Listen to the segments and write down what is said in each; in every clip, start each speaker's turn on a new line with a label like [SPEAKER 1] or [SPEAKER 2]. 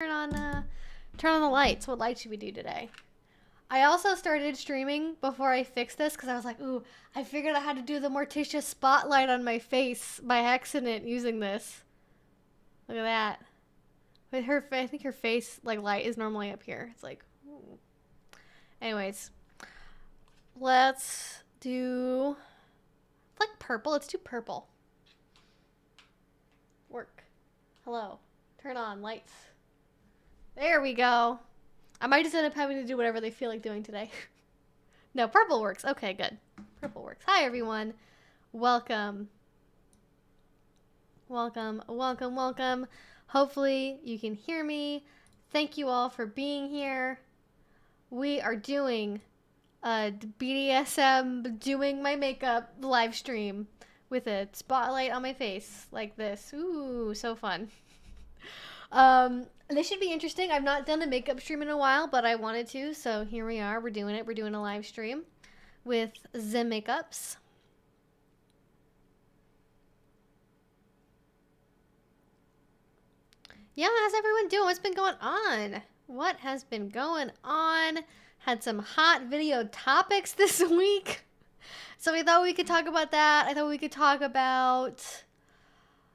[SPEAKER 1] Turn on the lights. What light should we do today? I also started streaming before I fixed this because I was like, ooh, I figured out how to do the Morticia spotlight on my face by accident using this. Look at that. With her, I think her face like light is normally up here. It's like, ooh. Anyways, let's do like purple. Let's do purple. Work. Hello. Turn on lights. There we go. I might just end up having to do whatever they feel like doing today. No, purple works. Okay, good. Purple works. Hi, everyone. Welcome. Welcome, welcome, welcome. Hopefully you can hear me. Thank you all for being here. We are doing a BDSM doing my makeup live stream with a spotlight on my face like this. Ooh, so fun. This should be interesting. I've not done a makeup stream in a while, but I wanted to, so here we are. We're doing it. We're doing a live stream with Zim Makeups. Yeah, how's everyone doing? What's been going on? What has been going on? Had some hot video topics this week. So we thought we could talk about that. I thought we could talk about,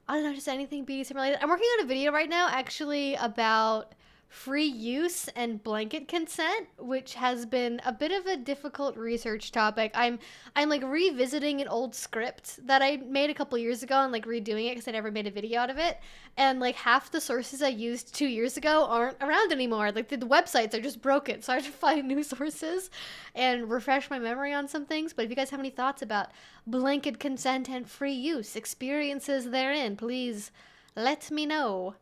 [SPEAKER 1] I don't know, just anything BDSM related. I'm working on a video right now actually about free use and blanket consent, which has been a bit of a difficult research topic. I'm like revisiting an old script that I made a couple years ago and like redoing it because I never made a video out of it. And like half the sources I used 2 years ago aren't around anymore. Like the websites are just broken. So I have to find new sources and refresh my memory on some things. But if you guys have any thoughts about blanket consent and free use experiences therein, please let me know.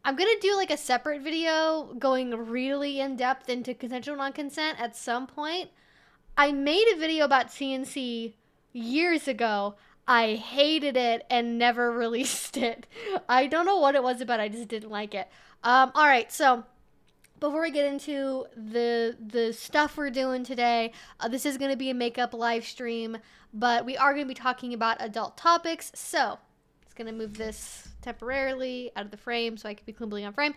[SPEAKER 1] I'm going to do like a separate video going really in depth into consensual non-consent at some point. I made a video about CNC years ago. I hated it and never released it. I don't know what it was about. I just didn't like it. All right. So before we get into the stuff we're doing today, this is going to be a makeup live stream, but we are going to be talking about adult topics. So it's going to move this temporarily out of the frame so I can be completely on frame.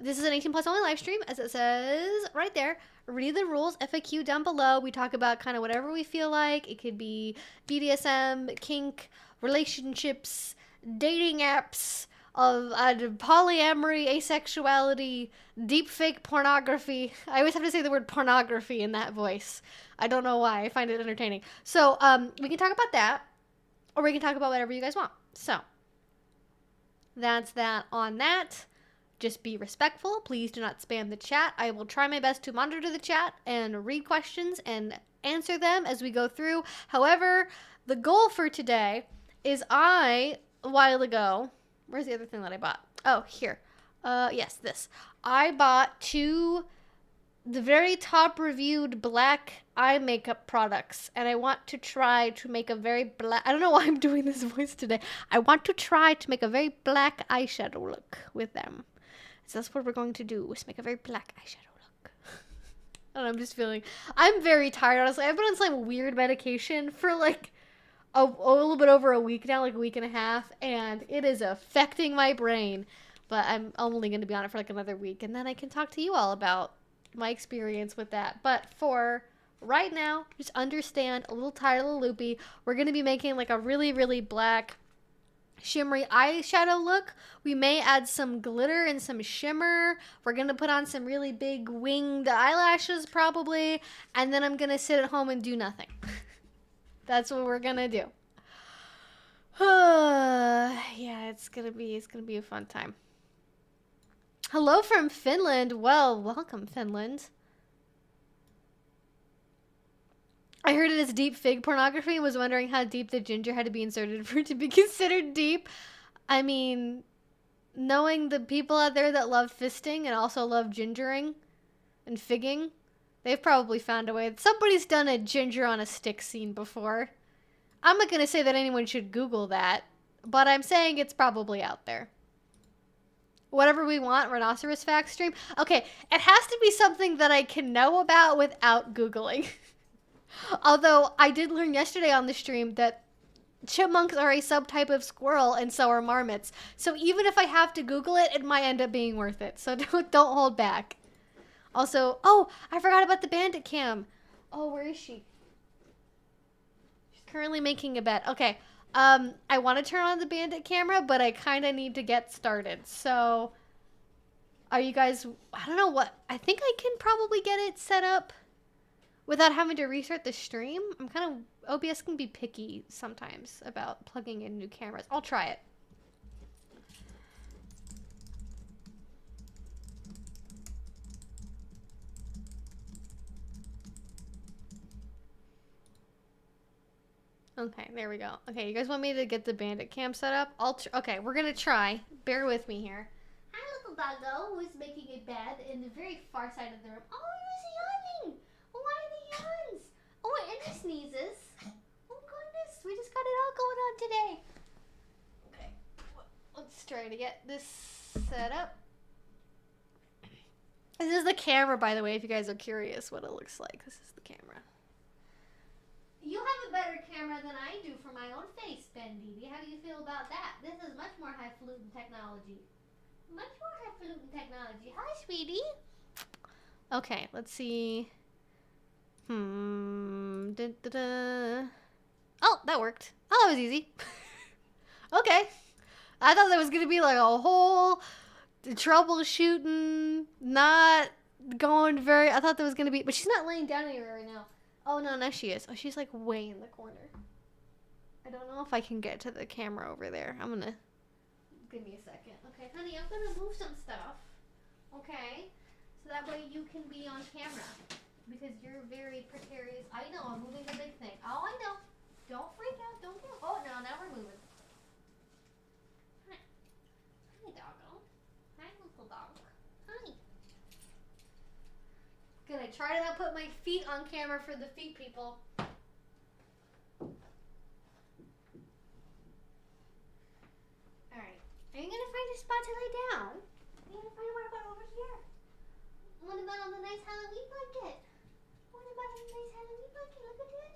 [SPEAKER 1] This is an 18 plus only live stream, as it says right there. Read the rules, FAQ down below. We talk about kind of whatever we feel like. It could be BDSM, kink, relationships, dating apps, of polyamory, asexuality, deep fake pornography. I always have to say the word pornography in that voice. I don't know why. I find it entertaining. So we can talk about that, or we can talk about whatever you guys want. So that's that on that. Just be respectful. Please do not spam the chat. I will try my best to monitor the chat and read questions and answer them as we go through. However, the goal for today is a while ago, where's the other thing that I bought? Oh, here. Yes, this. I bought the very top reviewed black eye makeup products, and I want to try to make a very black, I don't know why I'm doing this voice today. I want to try to make a very black eyeshadow look with them. So that's what we're going to do, is make a very black eyeshadow look. I don't know, I'm just feeling, I'm very tired, honestly. I've been on some weird medication for like a little bit over a week now, like a week and a half, and it is affecting my brain. But I'm only going to be on it for like another week, and then I can talk to you all about my experience with that. But for right now, just understand, a little tired, a little loopy. We're going to be making like a really, really black shimmery eyeshadow look. We may add some glitter and some shimmer. We're going to put on some really big winged eyelashes probably. And then I'm going to sit at home and do nothing. That's what we're going to do. Yeah, it's going to be a fun time. Hello from Finland. Well, welcome, Finland. I heard it as deep fig pornography and was wondering how deep the ginger had to be inserted for it to be considered deep. I mean, knowing the people out there that love fisting and also love gingering and figging, they've probably found a way. Somebody's done a ginger on a stick scene before. I'm not going to say that anyone should Google that, but I'm saying it's probably out there. Whatever we want, rhinoceros facts stream. Okay, it has to be something that I can know about without Googling. Although I did learn yesterday on the stream that chipmunks are a subtype of squirrel, and so are marmots. So even if I have to Google it, it might end up being worth it. So don't hold back. Also, oh, I forgot about the bandit cam. Oh, where is she? She's currently making a bed. Okay. I want to turn on the bandit camera, but I kind of need to get started. So, are you guys, I don't know what, I think I can probably get it set up without having to restart the stream. I'm kind of, OBS can be picky sometimes about plugging in new cameras. I'll try it. Okay, there we go. Okay, you guys want me to get the bandit cam set up? Okay, we're gonna try. Bear with me here. Hi, little doggo, who's making a bed in the very far side of the room. Oh, he's yawning! Why the yawns? Oh, and he sneezes. Oh, goodness, we just got it all going on today. Okay, let's try to get this set up. This is the camera, by the way, if you guys are curious what it looks like. This is the camera. You have a better camera than I do for my own face, Bendy. How do you feel about that? This is much more highfalutin technology. Much more highfalutin technology. Hi, sweetie. Okay, let's see. Oh, that worked. Oh, that was easy. Okay. I thought that was going to be like a whole troubleshooting, not going very... I thought that was going to be... But she's not laying down anywhere right now. Oh, no, she is. Oh, she's like way in the corner. I don't know if I can get to the camera over there. I'm gonna... Give me a second. Okay, honey, I'm gonna move some stuff. Okay? So that way you can be on camera. Because you're very precarious. I know, I'm moving the big thing. Oh, I know. Don't freak out. Don't get... Oh, no, now we're moving. Hi. Hi, doggo. Hi, little dog. Hi. Gonna try to not put my feet on camera for the feet people. Alright. Are you gonna find a spot to lay down? Are you gonna find one about over here? What about on the nice Halloween blanket? What about on the nice Halloween blanket? Look at this.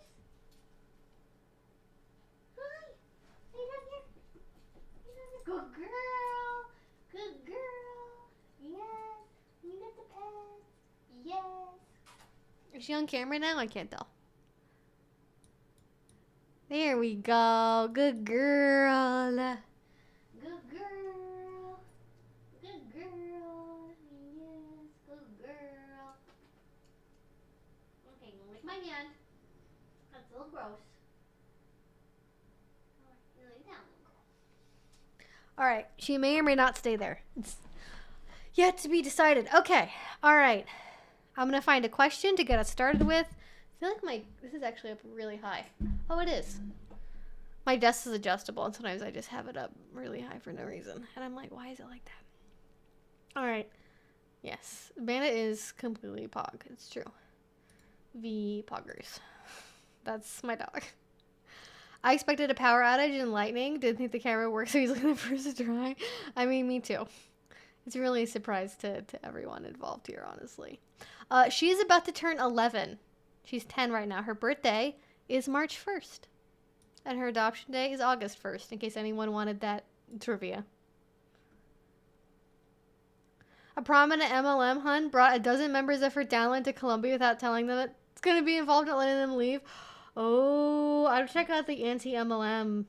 [SPEAKER 1] Hi. Lay down here. Lay down here. Good girl. Good girl. Yes. You got the pet. Yes. Is she on camera now? I can't tell. There we go. Good girl. Good girl. Good girl. Yes, good girl. Okay, gonna lick my hand. That's a little gross. Alright, lay down, little girl. Alright, she may or may not stay there. It's yet to be decided. Okay, alright. I'm going to find a question to get us started with. I feel like this is actually up really high. Oh, it is. My desk is adjustable, and sometimes I just have it up really high for no reason. And I'm like, why is it like that? All right. Yes. Bandit is completely pog. It's true. Poggers. That's my dog. I expected a power outage and lightning. Didn't think the camera worked so easily the first try. I mean, me too. It's really a surprise to everyone involved here, honestly. She is about to turn 11. She's 10 right now. Her birthday is March 1st. And her adoption day is August 1st, in case anyone wanted that trivia. A prominent MLM hun brought a dozen members of her downline to Colombia without telling them that it's going to be involved in letting them leave. Oh, I'll check out the anti-MLM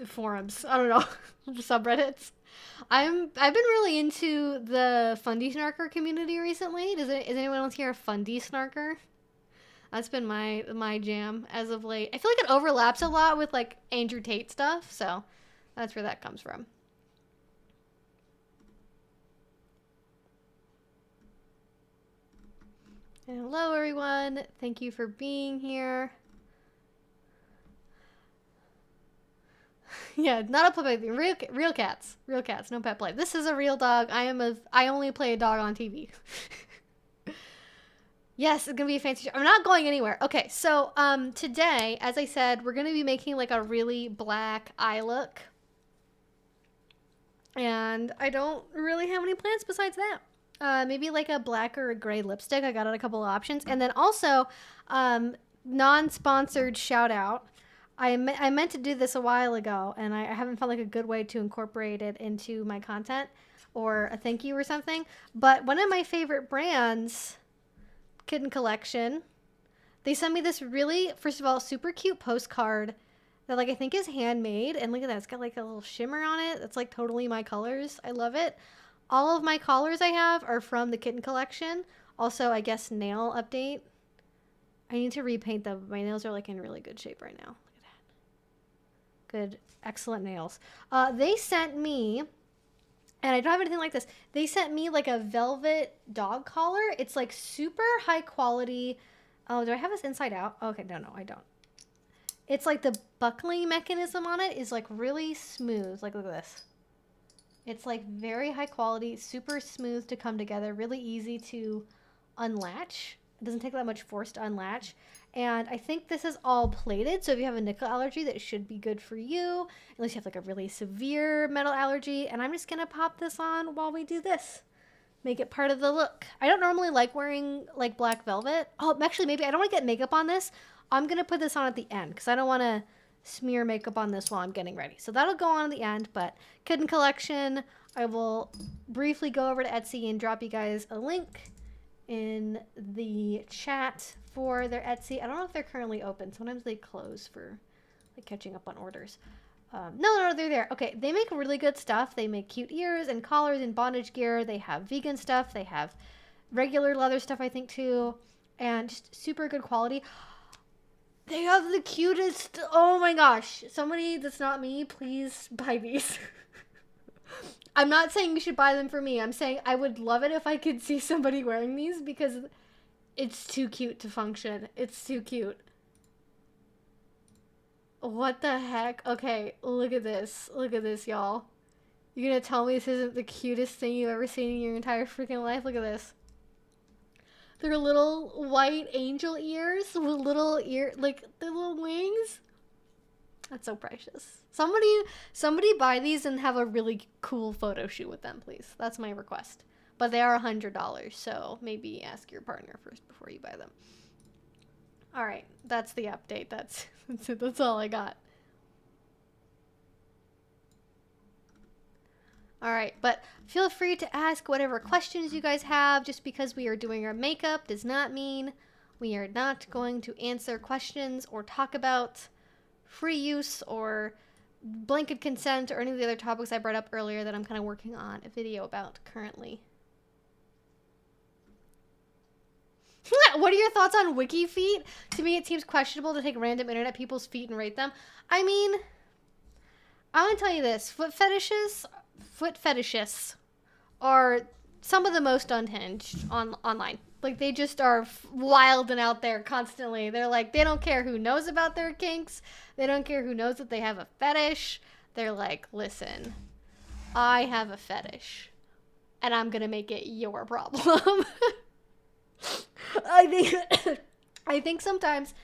[SPEAKER 1] forums. I don't know. Subreddits. I've been really into the Fundy Snarker community recently. Is anyone else here a Fundy Snarker? That's been my jam as of late. I feel like it overlaps a lot with like Andrew Tate stuff, so that's where that comes from. And hello everyone. Thank you for being here. Yeah, not a pet play. Real cats. Real cats. No pet play. This is a real dog. I only play a dog on TV. Yes, it's gonna be a fancy show. I'm not going anywhere. Okay, so today, as I said, we're gonna be making like a really black eye look. And I don't really have any plans besides that. Maybe like a black or a gray lipstick. I got a couple of options. And then also, non-sponsored shout out. I meant to do this a while ago, and I haven't found like a good way to incorporate it into my content or a thank you or something. But one of my favorite brands, Kitten Collection, they sent me this really, first of all, super cute postcard that like I think is handmade. And look at that, it's got like a little shimmer on it. It's like totally my colors. I love it. All of my collars I have are from the Kitten Collection. Also, I guess nail update. I need to repaint them. My nails are like in really good shape right now. Look at that. Good, excellent nails. They sent me, and I don't have anything like this. They sent me like a velvet dog collar. It's like super high quality. Oh, do I have this inside out? Okay, no, I don't. It's like the buckling mechanism on it is like really smooth. Like, look at this. It's like very high quality, super smooth to come together, really easy to unlatch. It doesn't take that much force to unlatch. And I think this is all plated, so if you have a nickel allergy, that should be good for you, unless you have like a really severe metal allergy. And I'm just gonna pop this on while we do this. Make it part of the look. I don't normally like wearing like black velvet. Oh, actually, maybe I don't want to get makeup on this. I'm gonna put this on at the end because I don't want to smear makeup on this while I'm getting ready. So that'll go on at the end, but Kitten Collection, I will briefly go over to Etsy and drop you guys a link in the chat for their Etsy. I don't know if they're currently open. Sometimes they close for like catching up on orders. No, they're there. Okay, they make really good stuff. They make cute ears and collars and bondage gear. They have vegan stuff. They have regular leather stuff, I think, too. And just super good quality. They have the cutest, oh my gosh. Somebody that's not me, please buy these. I'm not saying you should buy them for me. I'm saying I would love it if I could see somebody wearing these because it's too cute to function. It's too cute. What the heck? Okay, look at this. Look at this, y'all. You're gonna tell me this isn't the cutest thing you've ever seen in your entire freaking life? Look at this. They're little white angel ears with little like the little wings. That's so precious. Somebody buy these and have a really cool photo shoot with them, please. That's my request. But they are $100, so maybe ask your partner first before you buy them. All right, that's the update. That's all I got. All right, but feel free to ask whatever questions you guys have. Just because we are doing our makeup does not mean we are not going to answer questions or talk about free use or blanket consent or any of the other topics I brought up earlier that I'm kind of working on a video about currently. What are your thoughts on wiki feet? To me, it seems questionable to take random internet people's feet and rate them. I mean, I'm gonna tell you this. Foot fetishists are some of the most unhinged online. Like, they just are wild and out there constantly. They're like, they don't care who knows about their kinks. They don't care who knows that they have a fetish. They're like, listen, I have a fetish, and I'm gonna make it your problem. I think sometimes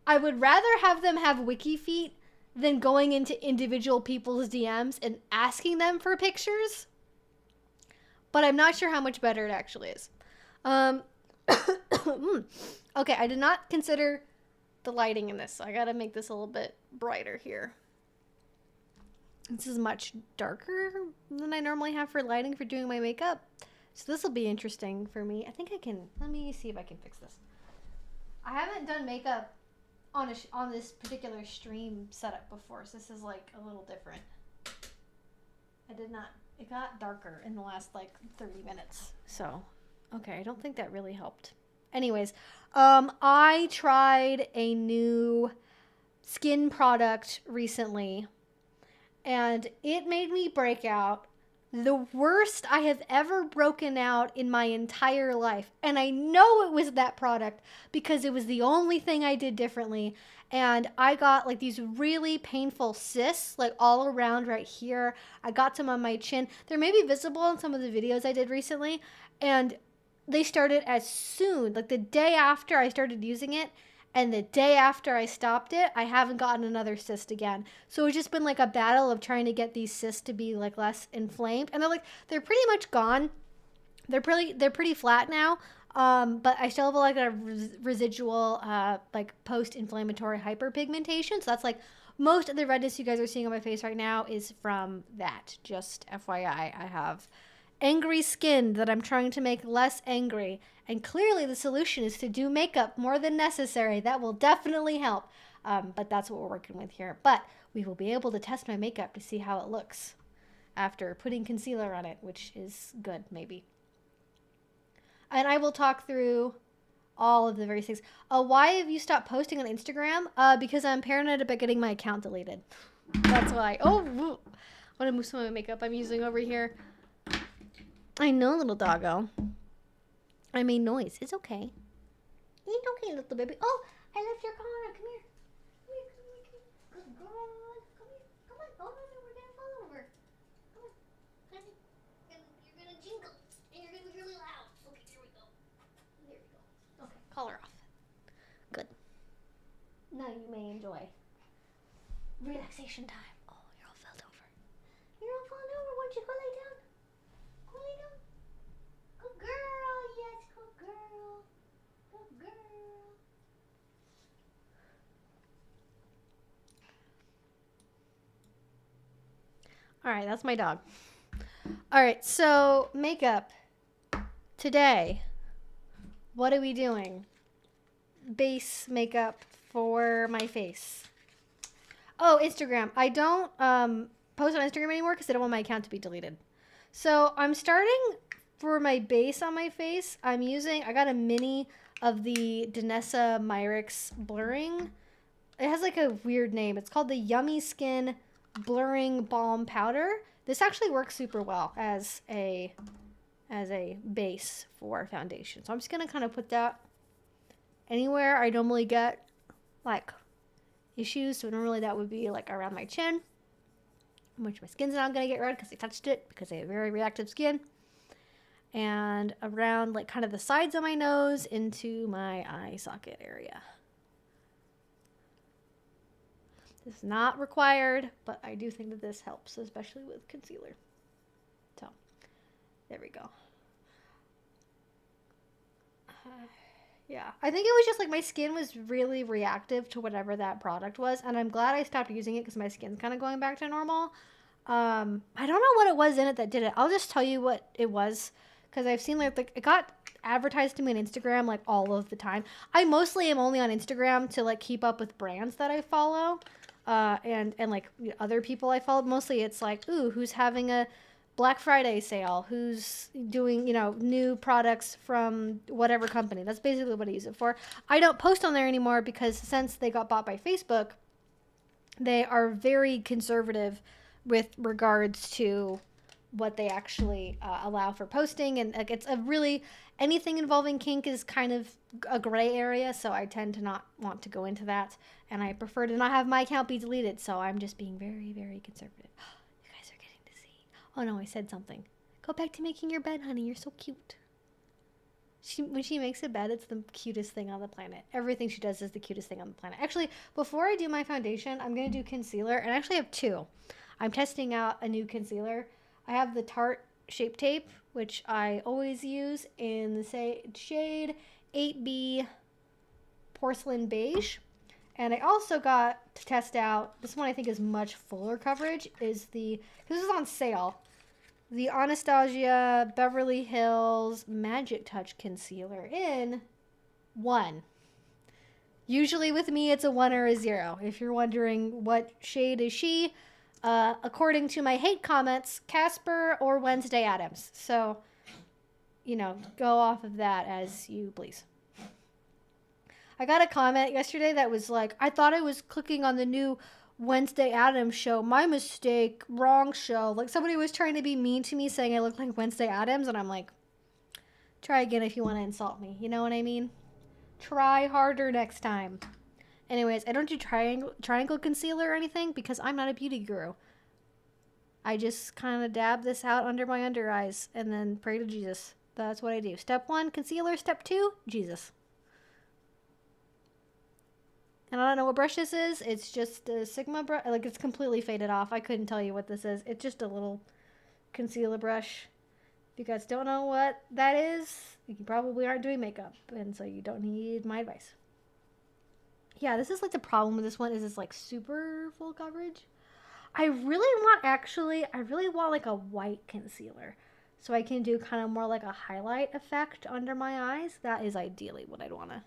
[SPEAKER 1] I would rather have them have wiki feet than going into individual people's DMs and asking them for pictures. But I'm not sure how much better it actually is. Okay, I did not consider the lighting in this, so I gotta make this a little bit brighter here. This is much darker than I normally have for lighting for doing my makeup. So this will be interesting for me. I think I can, let me see if I can fix this. I haven't done makeup on this particular stream setup before, so this is like a little different. It got darker in the last like 30 minutes. So, okay, I don't think that really helped. Anyways, I tried a new skin product recently, and it made me break out. The worst I have ever broken out in my entire life. And I know it was that product because it was the only thing I did differently. And I got like these really painful cysts like all around right here. I got some on my chin. They're maybe visible in some of the videos I did recently. And they started as soon, like the day after I started using it. And the day after I stopped it, I haven't gotten another cyst again. So it's just been like a battle of trying to get these cysts to be like less inflamed. And they're pretty much gone. They're pretty flat now. But I still have like a residual, like post-inflammatory hyperpigmentation. So that's like most of the redness you guys are seeing on my face right now is from that. Just FYI, I have angry skin that I'm trying to make less angry. And clearly the solution is to do makeup more than necessary. That will definitely help. But that's what we're working with here. But we will be able to test my makeup to see how it looks after putting concealer on it, which is good, maybe. And I will talk through all of the various things. Why have you stopped posting on Instagram? Because I'm paranoid about getting my account deleted. That's why. Oh, I want to move some of my makeup I'm using over here. I know, little doggo. I made noise. It's okay. It's okay, little baby. Oh, I left your car. Come here. Come here, come here, come here. Good girl. Come here. Come on. Oh, no, we're going to fall over. Come on. Honey. You're going to jingle. And you're going to be really loud. Okay, here we go. There we go. Okay, call her off. Good. Now you may enjoy relaxation time. Oh, you're all felled over. You're all falling over. Why don't you go lay down? Go lay down. Good girl. Yes, good girl. Good girl. All right, that's my dog. All right, so makeup. Today, what are we doing? Base makeup for my face. Oh, Instagram. I don't post on Instagram anymore because I don't want my account to be deleted. So I'm starting for my base on my face. I got a mini of the Danessa Myrix blurring. It has like a weird name. It's called the Yummy Skin Blurring Balm Powder. This actually works super well as a base for foundation. So I'm just going to kind of put that anywhere I normally get like issues. So normally that would be like around my chin, which my skin's not going to get red because I touched it because I have very reactive skin. And around like kind of the sides of my nose into my eye socket area. This is not required, but I do think that this helps, especially with concealer. So, there we go. Yeah, I think it was just like my skin was really reactive to whatever that product was, and I'm glad I stopped using it because my skin's kind of going back to normal. I don't know what it was in it that did it. I'll just tell you what it was because I've seen like it got advertised to me on Instagram like all of the time. I mostly am only on Instagram to like keep up with brands that I follow, and like other people I follow. Mostly it's like, ooh, who's having a Black Friday sale, who's doing, new products from whatever company. That's basically what I use it for. I don't post on there anymore because since they got bought by Facebook, they are very conservative with regards to what they actually allow for posting. And like, it's a really, anything involving kink is kind of a gray area. So I tend to not want to go into that. And I prefer to not have my account be deleted. So I'm just being very, very conservative. Oh no, I said something. Go back to making your bed, honey. You're so cute. When she makes a bed, it's the cutest thing on the planet. Everything she does is the cutest thing on the planet. Actually, before I do my foundation, I'm going to do concealer. And I actually have two. I'm testing out a new concealer. I have the Tarte Shape Tape, which I always use in the shade 8B Porcelain Beige. And I also got to test out, this one I think is much fuller coverage, this is on sale, the Anastasia Beverly Hills Magic Touch Concealer in 1. Usually with me it's a 1 or a 0. If you're wondering what shade is she, according to my hate comments, Casper or Wednesday Addams. So, go off of that as you please. I got a comment yesterday that was like, I thought I was clicking on the new Wednesday Addams show. My mistake. Wrong show. Like somebody was trying to be mean to me saying I look like Wednesday Addams. And I'm like, try again if you want to insult me. You know what I mean? Try harder next time. Anyways, I don't do triangle concealer or anything because I'm not a beauty guru. I just kind of dab this out under my under eyes and then pray to Jesus. That's what I do. Step 1, concealer. Step 2, Jesus. And I don't know what brush this is. It's just a Sigma brush. Like, it's completely faded off. I couldn't tell you what this is. It's just a little concealer brush. If you guys don't know what that is, you probably aren't doing makeup, and so you don't need my advice. Yeah, this is like the problem with this one is it's like super full coverage. I really want like a white concealer so I can do kind of more like a highlight effect under my eyes. That is ideally what I'd want to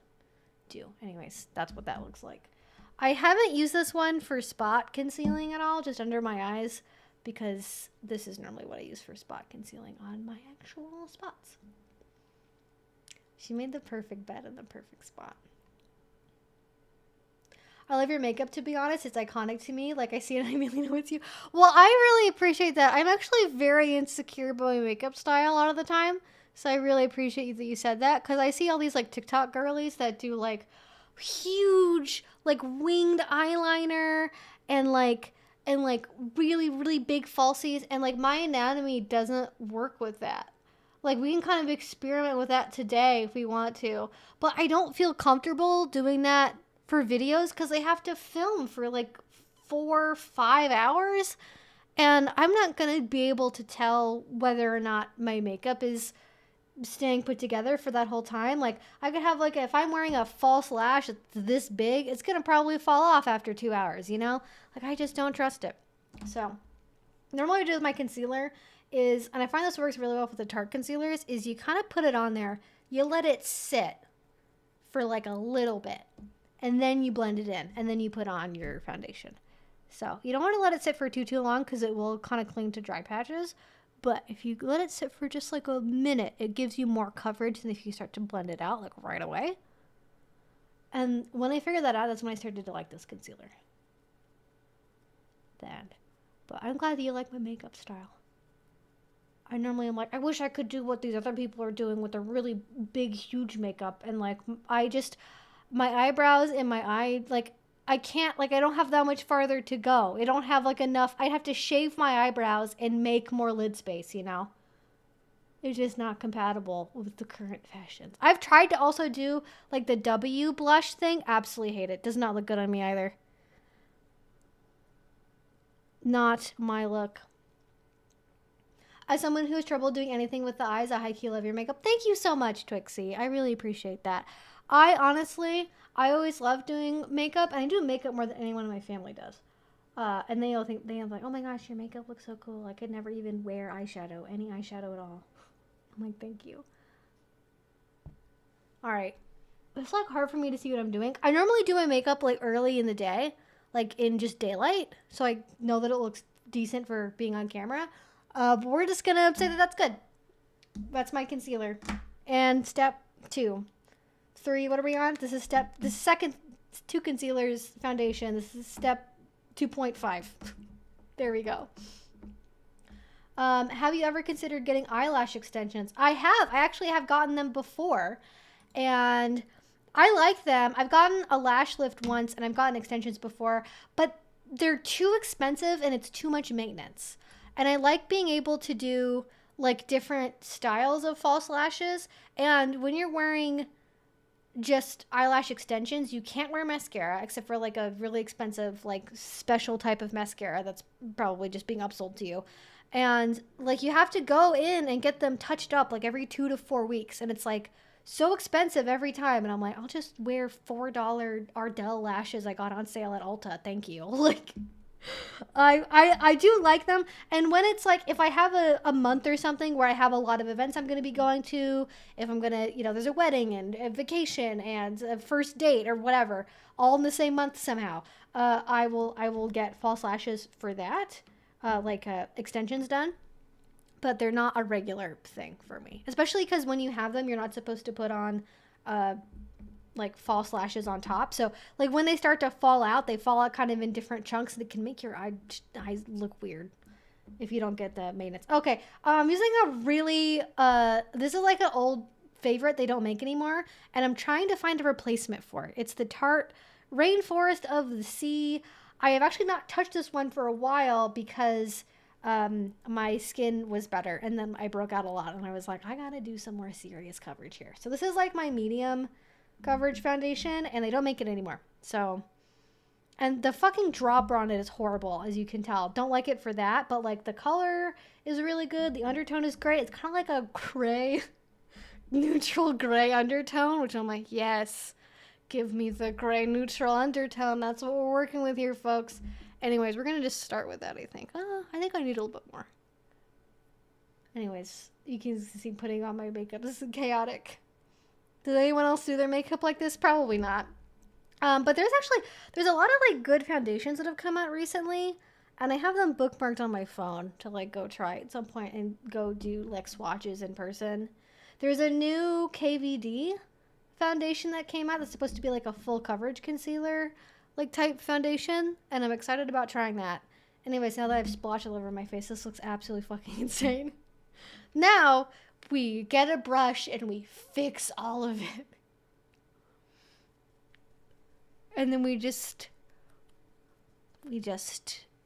[SPEAKER 1] do. Anyways, that's what that looks like. I haven't used this one for spot concealing at all, just under my eyes, because this is normally what I use for spot concealing on my actual spots. She made the perfect bed in the perfect spot. I love your makeup, to be honest. It's iconic to me. Like, I see it, I immediately know it's you. Well, I really appreciate that. I'm actually very insecure about my makeup style a lot of the time. So I really appreciate that you said that. Because I see all these, like, TikTok girlies that do, like, huge, like, winged eyeliner and really, really big falsies. And, like, my anatomy doesn't work with that. Like, we can kind of experiment with that today if we want to. But I don't feel comfortable doing that for videos because they have to film for like 4 or 5 hours, and I'm not gonna be able to tell whether or not my makeup is staying put together for that whole time. Like, I could have like, if I'm wearing a false lash that's this big, it's gonna probably fall off after 2 hours, you know? Like, I just don't trust it. So normally what I do with my concealer is, and I find this works really well with the Tarte concealers, is you kind of put it on there, you let it sit for like a little bit, and then you blend it in, and then you put on your foundation. So you don't want to let it sit for too long because it will kind of cling to dry patches. But if you let it sit for just like a minute, it gives you more coverage than if you start to blend it out like right away. And when I figured that out, that's when I started to like this concealer. But I'm glad that you like my makeup style. I normally am like, I wish I could do what these other people are doing with a really big, huge makeup. And like, my eyebrows and my eye, like, I can't, like, I don't have that much farther to go. I don't have, like, enough. I'd have to shave my eyebrows and make more lid space, you know? It's just not compatible with the current fashions. I've tried to also do, like, the W blush thing. Absolutely hate it. Does not look good on me either. Not my look. As someone who has trouble doing anything with the eyes, I high-key love your makeup. Thank you so much, Twixie. I really appreciate that. I always love doing makeup, and I do makeup more than anyone in my family does. And they all think, they're like, oh my gosh, your makeup looks so cool. I could never even wear eyeshadow, any eyeshadow at all. I'm like, thank you. All right. It's like hard for me to see what I'm doing. I normally do my makeup like early in the day, like in just daylight, so I know that it looks decent for being on camera. But we're just gonna say that that's good. That's my concealer. And step 2. 3, what are we on? This is second 2 concealers foundation. This is step 2.5. There we go. Have you ever considered getting eyelash extensions? I have. I actually have gotten them before, and I like them. I've gotten a lash lift once, and I've gotten extensions before, but they're too expensive, and it's too much maintenance. And I like being able to do like different styles of false lashes, and when you're wearing just eyelash extensions, you can't wear mascara except for like a really expensive like special type of mascara that's probably just being upsold to you, and like you have to go in and get them touched up like every 2 to 4 weeks, and it's like so expensive every time, and I'm like, I'll just wear $4 Ardell lashes I got on sale at Ulta, thank you. Like, I do like them. And when it's like, if I have a month or something where I have a lot of events I'm going to be going to, if I'm going to, there's a wedding and a vacation and a first date or whatever, all in the same month somehow, I will get false lashes for that, extensions done. But they're not a regular thing for me, especially because when you have them, you're not supposed to put on like false lashes on top. So like when they start to fall out, they fall out kind of in different chunks, and it can make your eyes look weird if you don't get the maintenance. Okay, I'm using a really this is like an old favorite they don't make anymore, and I'm trying to find a replacement for it. It's the Tarte Rainforest of the Sea. I have actually not touched this one for a while because my skin was better, and then I broke out a lot, and I was like, I gotta do some more serious coverage here. So this is like my medium coverage foundation, and they don't make it anymore. So And the fucking dropper on it is horrible, as you can tell. Don't like it for that, but like the color is really good. The undertone is great. It's kind of like a gray, neutral gray undertone, which I'm like, yes, give me the gray neutral undertone. That's what we're working with here, folks. Anyways, we're going to just start with that, I think. I think I need a little bit more. Anyways, you can see putting on my makeup. This is chaotic. Does anyone else do their makeup like this? Probably not. But there's a lot of like good foundations that have come out recently, and I have them bookmarked on my phone to like go try at some point and go do like swatches in person. There's a new KVD foundation that came out that's supposed to be like a full coverage concealer like type foundation, and I'm excited about trying that. Anyways, now that I've splotched all over my face, this looks absolutely fucking insane. Now we get a brush and we fix all of it. And then we just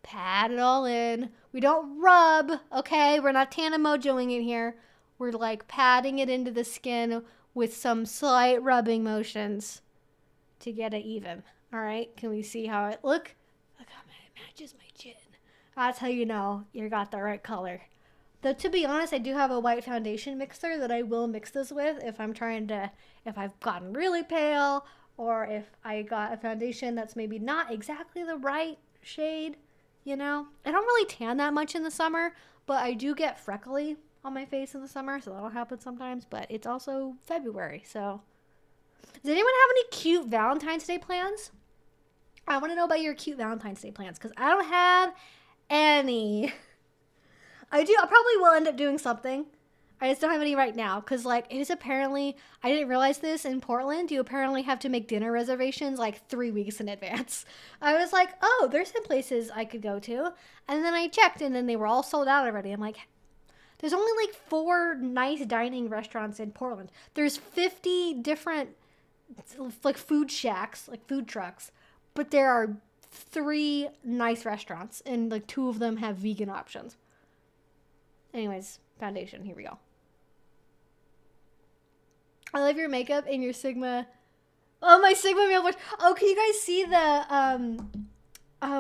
[SPEAKER 1] pat it all in. We don't rub, okay? We're not Tana Mojoing it here. We're like patting it into the skin with some slight rubbing motions to get it even. All right? Can we see how it look how it matches my chin. That's how you know you got the right color. Though to be honest, I do have a white foundation mixer that I will mix this with if I've gotten really pale, or if I got a foundation that's maybe not exactly the right shade, you know? I don't really tan that much in the summer, but I do get freckly on my face in the summer, so that'll happen sometimes, but it's also February, so. Does anyone have any cute Valentine's Day plans? I want to know about your cute Valentine's Day plans, because I don't have any. I probably will end up doing something. I just don't have any right now, because like it is apparently, I didn't realize this, in Portland you apparently have to make dinner reservations like 3 weeks in advance. I was like, oh, there's some places I could go to, and then I checked and then they were all sold out already. I'm like, there's only like 4 nice dining restaurants in Portland. There's 50 different like food shacks, like food trucks, but there are 3 nice restaurants and like 2 of them have vegan options. Anyways, foundation, here we go. I love your makeup and your Sigma. Oh, my Sigma male brush. Oh, can you guys see the,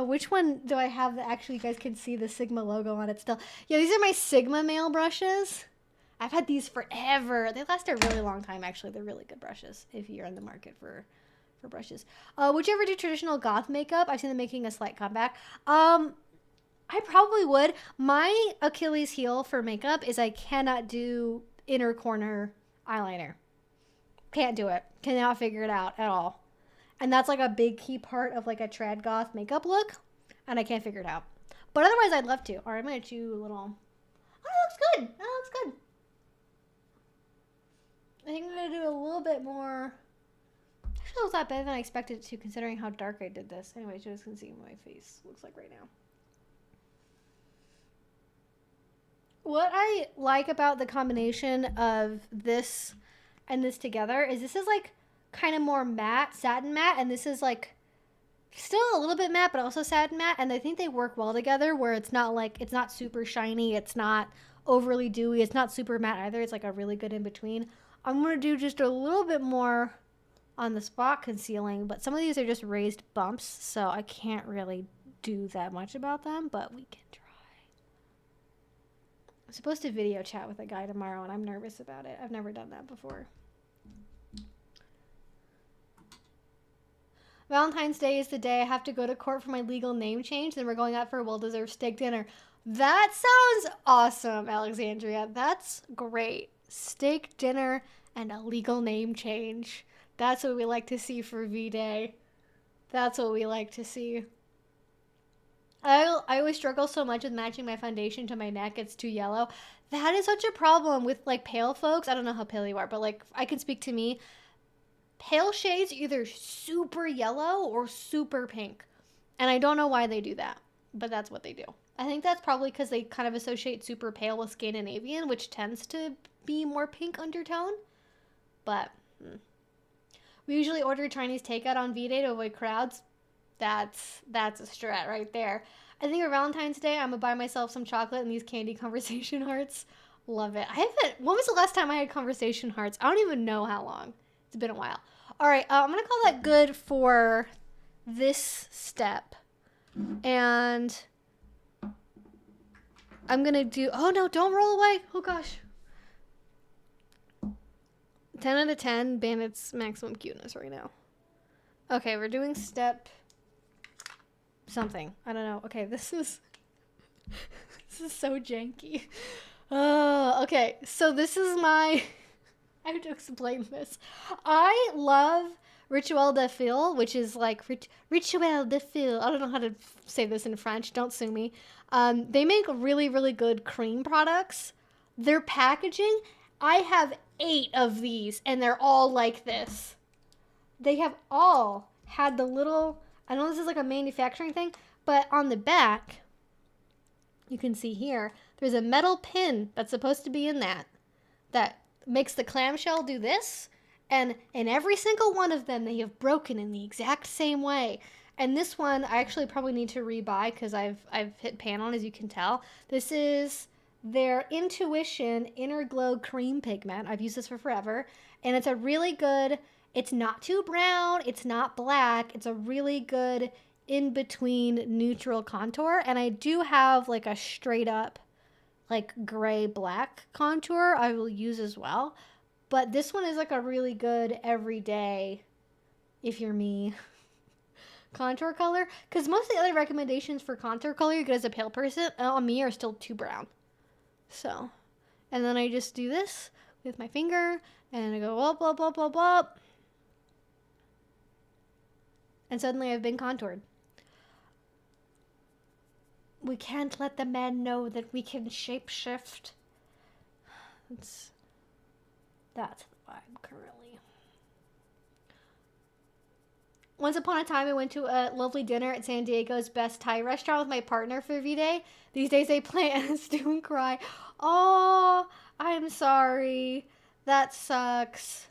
[SPEAKER 1] which one do I have that actually you guys can see the Sigma logo on it still? Yeah, these are my Sigma male brushes. I've had these forever. They last a really long time, actually. They're really good brushes if you're in the market for brushes. Would you ever do traditional goth makeup? I've seen them making a slight comeback. I probably would. My Achilles heel for makeup is I cannot do inner corner eyeliner. Can't do it. Cannot figure it out at all. And that's like a big key part of like a trad goth makeup look. And I can't figure it out. But otherwise I'd love to. All right, I'm going to do a little. Oh, that looks good. That looks good. I think I'm going to do a little bit more. Actually, it was not better than I expected to, considering how dark I did this. Anyway, you guys can see what my face looks like right now. What I like about the combination of this and this together is this is like kind of more matte, satin matte, and this is like still a little bit matte, but also satin matte, and I think they work well together where it's not like, it's not super shiny, it's not overly dewy, it's not super matte either, it's like a really good in between. I'm going to do just a little bit more on the spot concealing, but some of these are just raised bumps, so I can't really do that much about them, but we can try. I'm supposed to video chat with a guy tomorrow, and I'm nervous about it. I've never done that before. Valentine's Day is the day I have to go to court for my legal name change. Then we're going out for a well-deserved steak dinner. That sounds awesome, Alexandria. That's great. Steak dinner and a legal name change. That's what we like to see for V-Day. That's what we like to see. I always struggle so much with matching my foundation to my neck. It's too yellow. That is such a problem with like pale folks. I don't know how pale you are, but like I can speak to me. Pale shades are either super yellow or super pink. And I don't know why they do that, but that's what they do. I think that's probably because they kind of associate super pale with Scandinavian, which tends to be more pink undertone. But we usually order Chinese takeout on V-Day to avoid crowds. That's a strat right there. I think for Valentine's Day, I'm going to buy myself some chocolate and these candy conversation hearts. Love it. When was the last time I had conversation hearts? I don't even know how long. It's been a while. All right, I'm going to call that good for this step. And I'm going to do... Oh, no, don't roll away. Oh, gosh. 10 out of 10, Bandit's maximum cuteness right now. Okay, we're doing step something. I don't know. Okay, this is so janky. Oh, okay. So this is my... I have to explain this. I love Rituel de Fil, which is like Rituel de Fil. I don't know how to say this in French. Don't sue me. They make really, really good cream products. Their packaging, I have 8 of these, and they're all like this. They have all had the little... I know this is like a manufacturing thing, but on the back, you can see here, there's a metal pin that's supposed to be in that makes the clamshell do this. And in every single one of them, they have broken in the exact same way. And this one, I actually probably need to rebuy because I've hit pan on, as you can tell. This is their Intuition Inner Glow Cream Pigment. I've used this for forever. And it's a really good, it's not too brown, it's not black. It's a really good in-between neutral contour. And I do have like a straight up like gray-black contour I will use as well. But this one is like a really good everyday, if you're me, contour color. Because most of the other recommendations for contour color you get as a pale person on me are still too brown. So, and then I just do this with my finger and I go up, up, up, up, up. And suddenly I've been contoured. We can't let the men know that we can shapeshift. That's the vibe currently. Once upon a time, I went to a lovely dinner at San Diego's best Thai restaurant with my partner for V-Day. These days, I plan to stew and cry. Oh, I'm sorry. That sucks.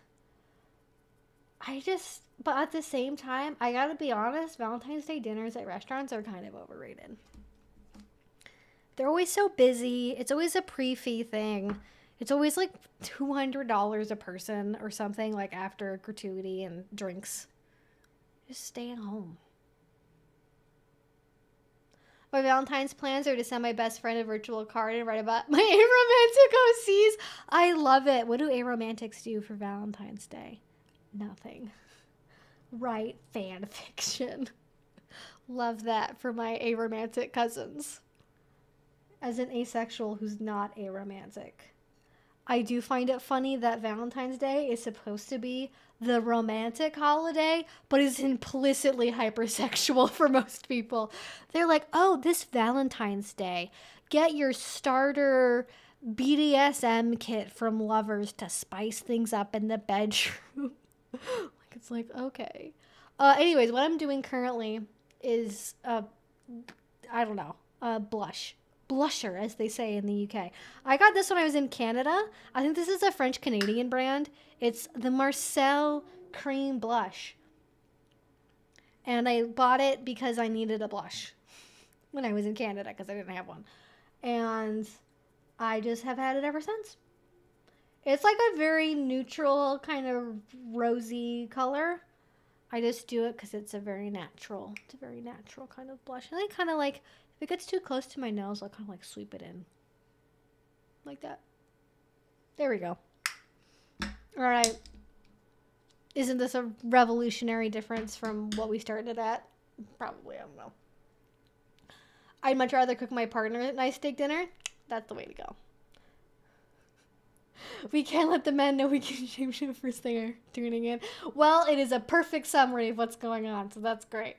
[SPEAKER 1] But at the same time, I gotta be honest, Valentine's Day dinners at restaurants are kind of overrated. They're always so busy. It's always a pre-fee thing. It's always like $200 a person or something, like after gratuity and drinks. Just stay at home. My Valentine's plans are to send my best friend a virtual card and write about my aromantic OCs. I love it. What do aromantics do for Valentine's Day? Nothing. Write fan fiction. Love that for my aromantic cousins. As an asexual who's not aromantic. I do find it funny that Valentine's Day is supposed to be the romantic holiday, but is implicitly hypersexual for most people. They're like, oh, this Valentine's Day, get your starter BDSM kit from Lovers to spice things up in the bedroom. It's like, okay. Anyways, what I'm doing currently is, I don't know, blusher, as they say in the UK. I got this when I was in Canada. I think this is a French-Canadian brand. It's the Marcel Cream Blush. And I bought it because I needed a blush when I was in Canada because I didn't have one. And I just have had it ever since. It's like a very neutral, kind of rosy color. I just do it because it's a very natural kind of blush. And I kind of like, if it gets too close to my nose, I'll kind of like sweep it in. Like that. There we go. All right. Isn't this a revolutionary difference from what we started at? Probably, I don't know. I'd much rather cook my partner a nice steak dinner. That's the way to go. We can't let the men know we can shapeshift first thing are tuning in. Well, it is a perfect summary of what's going on, so that's great.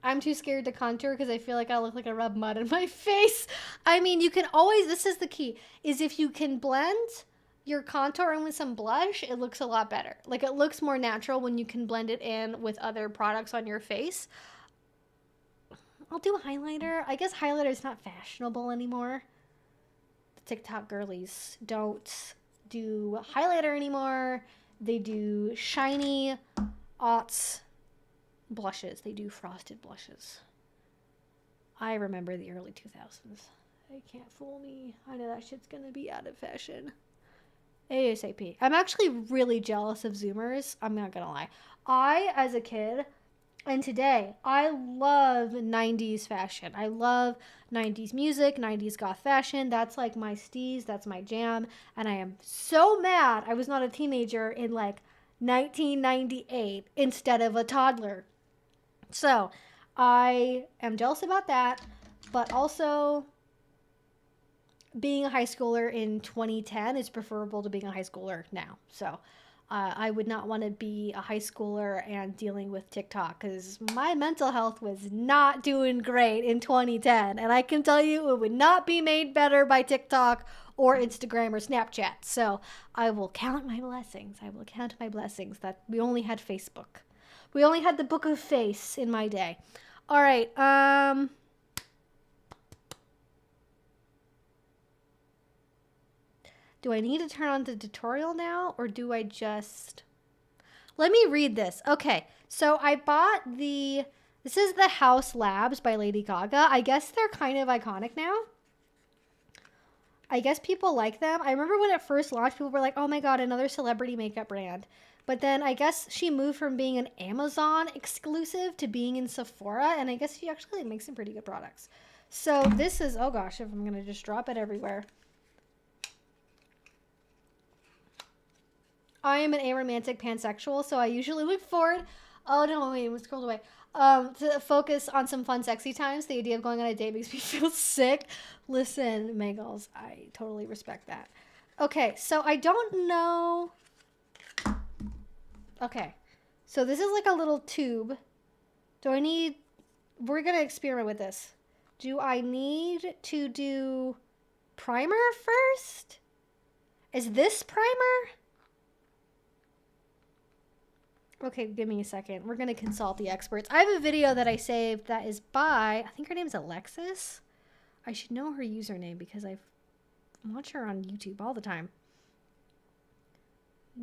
[SPEAKER 1] I'm too scared to contour because I feel like I look like I rub mud in my face. I mean, you can always, this is the key, is if you can blend your contour in with some blush, it looks a lot better. Like, it looks more natural when you can blend it in with other products on your face. I'll do highlighter. I guess highlighter is not fashionable anymore. The TikTok girlies don't do highlighter anymore. They do shiny aughts blushes. They do frosted blushes. I remember the early 2000s. They can't fool me. I know that shit's gonna be out of fashion. ASAP. I'm actually really jealous of Zoomers. I'm not gonna lie. I, as a kid, And today, I love 90s fashion. I love 90s music, 90s goth fashion. That's like my steez, that's my jam. And I am so mad I was not a teenager in like 1998 instead of a toddler. So I am jealous about that, but also being a high schooler in 2010 is preferable to being a high schooler now. So I would not want to be a high schooler and dealing with TikTok because my mental health was not doing great in 2010. And I can tell you it would not be made better by TikTok or Instagram or Snapchat. So I will count my blessings. I will count my blessings that we only had Facebook. We only had the Book of Face in my day. All right. Do I need to turn on the tutorial now, or do I just... Let me read this. Okay, so I bought the... This is the House Labs by Lady Gaga. I guess they're kind of iconic now. I guess people like them. I remember when it first launched, people were like, oh my god, another celebrity makeup brand. But then I guess she moved from being an Amazon exclusive to being in Sephora, and I guess she actually makes some pretty good products. So this is... Oh gosh, if I'm going to just drop it everywhere. I am an aromantic pansexual, so I usually look forward... Oh, no, wait, it was scrolled away. To focus on some fun, sexy times. The idea of going on a date makes me feel sick. Listen, Megals, I totally respect that. Okay, so I don't know... Okay, so this is like a little tube. Do I need... We're going to experiment with this. Do I need to do primer first? Is this primer? Okay, give me a second. We're going to consult the experts. I have a video that I saved that is by, I think her name is Alexis. I should know her username because I watch her on YouTube all the time.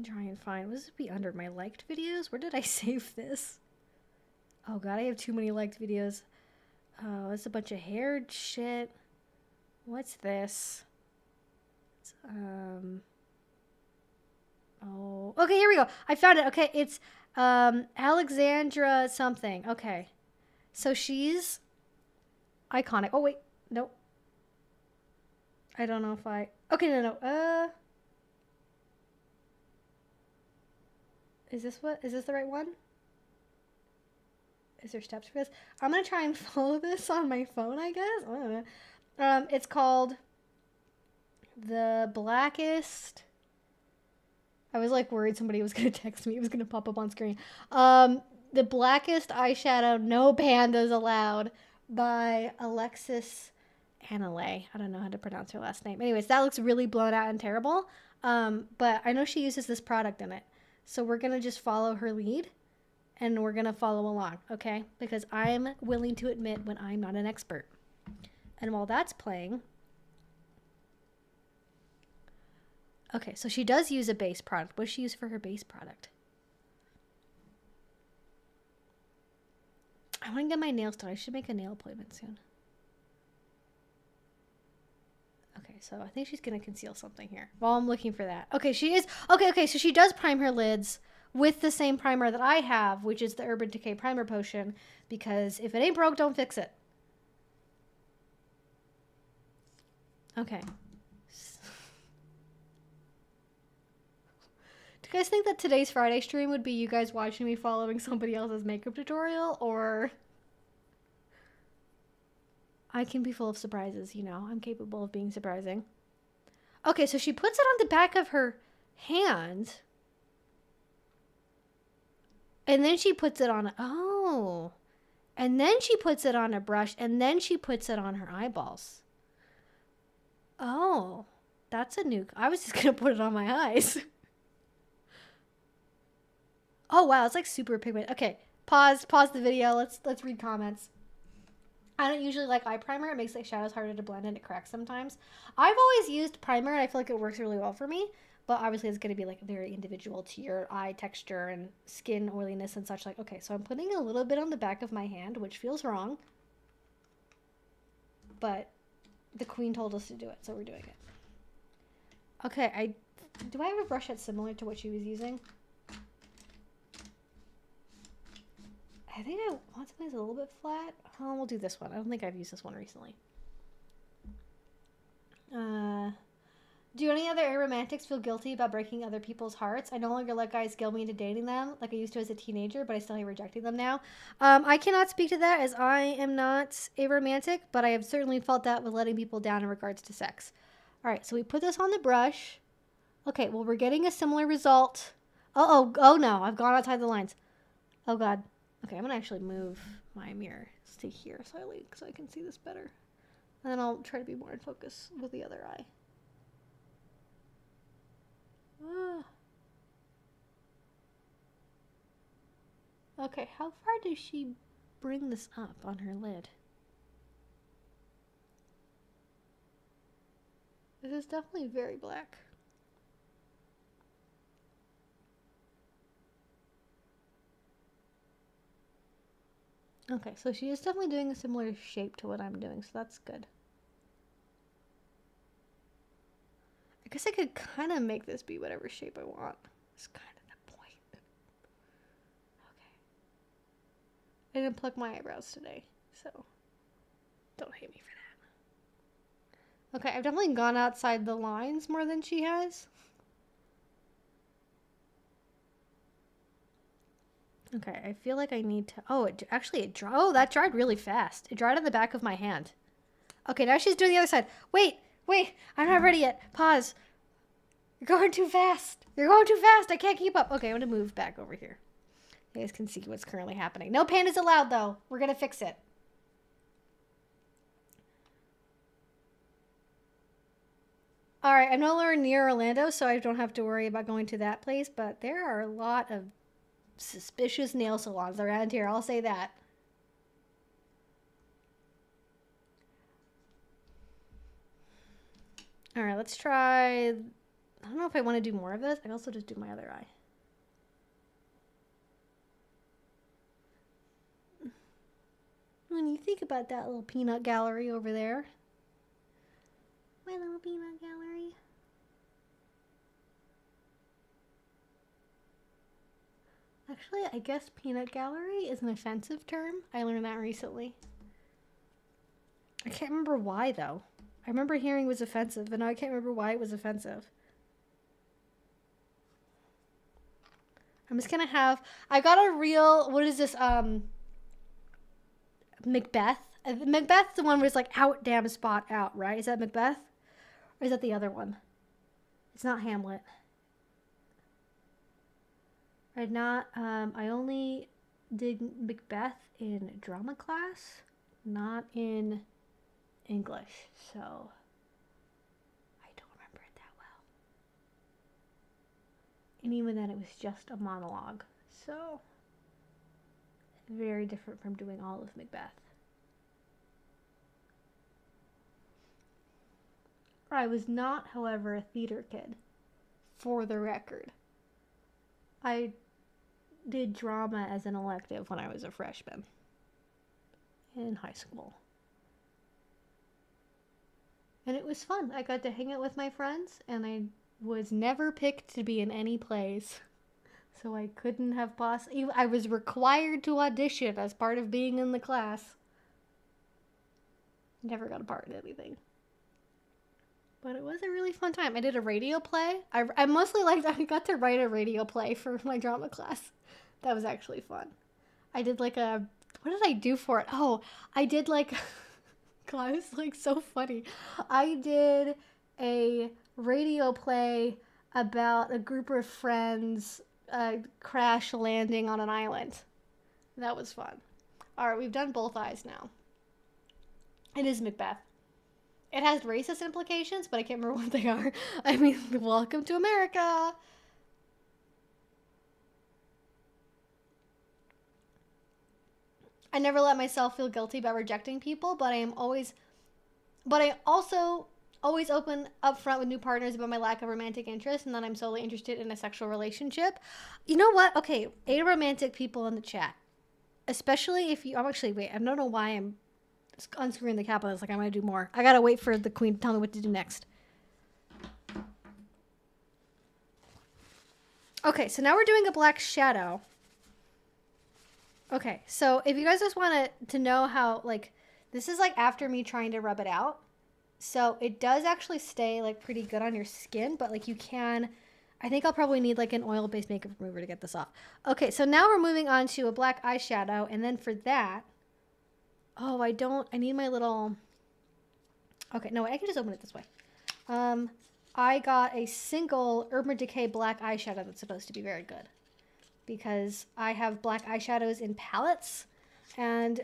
[SPEAKER 1] Try and find, what does it be under? My liked videos? Where did I save this? Oh god, I have too many liked videos. Oh, it's a bunch of hair shit. What's this? It's, oh, okay, here we go. I found it. Okay, it's Alexandra something. Okay. So she's iconic. Oh, wait. Nope. I don't know if I... Okay, no. Is this what? Is this the right one? Is there steps for this? I'm going to try and follow this on my phone, I guess. I don't know. It's called The Blackest... I was like worried somebody was going to text me. It was going to pop up on screen. The Blackest Eyeshadow, No Pandas Allowed by Alexis Anale. I don't know how to pronounce her last name. Anyways, that looks really blown out and terrible. But I know she uses this product in it. So we're going to just follow her lead and we're going to follow along, okay? Because I'm willing to admit when I'm not an expert. And while that's playing... Okay, so she does use a base product. What does she use for her base product? I want to get my nails done. I should make a nail appointment soon. Okay, so I think she's going to conceal something here while I'm looking for that. Okay, she is... Okay, so she does prime her lids with the same primer that I have, which is the Urban Decay Primer Potion, because if it ain't broke, don't fix it. Okay. Do you guys think that today's Friday stream would be you guys watching me following somebody else's makeup tutorial, or... I can be full of surprises, you know. I'm capable of being surprising. Okay, so she puts it on the back of her hand. And then she puts it on... Oh. And then she puts it on a brush, and then she puts it on her eyeballs. Oh. That's a new... I was just going to put it on my eyes. Oh, wow. It's like super pigment. Okay. Pause the video. Let's read comments. I don't usually like eye primer. It makes like shadows harder to blend and it cracks sometimes. I've always used primer and I feel like it works really well for me. But obviously it's going to be like very individual to your eye texture and skin oiliness and such. Like, okay, so I'm putting a little bit on the back of my hand, which feels wrong. But the queen told us to do it, so we're doing it. Okay, do I have a brush that's similar to what she was using? I think I want something that's a little bit flat. Oh, we'll do this one. I don't think I've used this one recently. Do any other aromantics feel guilty about breaking other people's hearts? I no longer let guys guilt me into dating them like I used to as a teenager, but I still hate rejecting them now. I cannot speak to that as I am not a romantic, but I have certainly felt that with letting people down in regards to sex. All right, so we put this on the brush. Okay, well, we're getting a similar result. Oh no, I've gone outside the lines. Oh God. Okay, I'm gonna actually move my mirror to here slightly so I can see this better. And then I'll try to be more in focus with the other eye. Okay, how far does she bring this up on her lid? This is definitely very black. Okay, so she is definitely doing a similar shape to what I'm doing, so that's good. I guess I could kind of make this be whatever shape I want. It's kind of the point. Okay. I didn't pluck my eyebrows today, so don't hate me for that. Okay, I've definitely gone outside the lines more than she has. Okay, I feel like I need to... Oh, oh, that dried really fast. It dried on the back of my hand. Okay, now she's doing the other side. Wait, I'm not ready yet. Pause. You're going too fast. You're going too fast. I can't keep up. Okay, I'm going to move back over here. You guys can see what's currently happening. No pandas allowed, though. We're going to fix it. All right, I'm no longer near Orlando, so I don't have to worry about going to that place, but there are a lot of suspicious nail salons around here. I'll say that. All right, let's try... I don't know if I want to do more of this. I also just do my other eye. When you think about that little peanut gallery over there. My little peanut gallery. Actually, I guess peanut gallery is an offensive term. I learned that recently. I can't remember why, though. I remember hearing it was offensive, but now I can't remember why it was offensive. I'm just gonna have... I got a real... What is this? Macbeth? Macbeth's the one where it's like, out, damn, spot, out, right? Is that Macbeth? Or is that the other one? It's not Hamlet. I only did Macbeth in drama class, not in English, so I don't remember it that well. And even then, it was just a monologue, so very different from doing all of Macbeth. I was not, however, a theater kid, for the record. I did drama as an elective when I was a freshman in high school. And it was fun. I got to hang out with my friends, and I was never picked to be in any plays. So I couldn't have I was required to audition as part of being in the class. Never got a part in anything. But it was a really fun time. I did a radio play. I mostly liked I got to write a radio play for my drama class. That was actually fun. I did like a... What did I do for it? Oh, I did like... God, it's like so funny. I did a radio play about a group of friends crash landing on an island. That was fun. All right, we've done both eyes now. It is Macbeth. It has racist implications, but I can't remember what they are. I mean, welcome to America. I never let myself feel guilty about rejecting people, but I also always open up front with new partners about my lack of romantic interest and that I'm solely interested in a sexual relationship. You know what? Okay, aromantic people in the chat. Especially if you... I don't know why I'm unscrewing the cap on this. Like, I'm going to do more. I got to wait for the queen to tell me what to do next. Okay, so now we're doing a black shadow. Okay, so if you guys just want to know how, like, this is like after me trying to rub it out. So it does actually stay like pretty good on your skin, but like you can, I think I'll probably need like an oil-based makeup remover to get this off. Okay, so now we're moving on to a black eyeshadow. And then for that, oh, I need my little, okay, no, I can just open it this way. I got a single Urban Decay black eyeshadow that's supposed to be very good, because I have black eyeshadows in palettes, and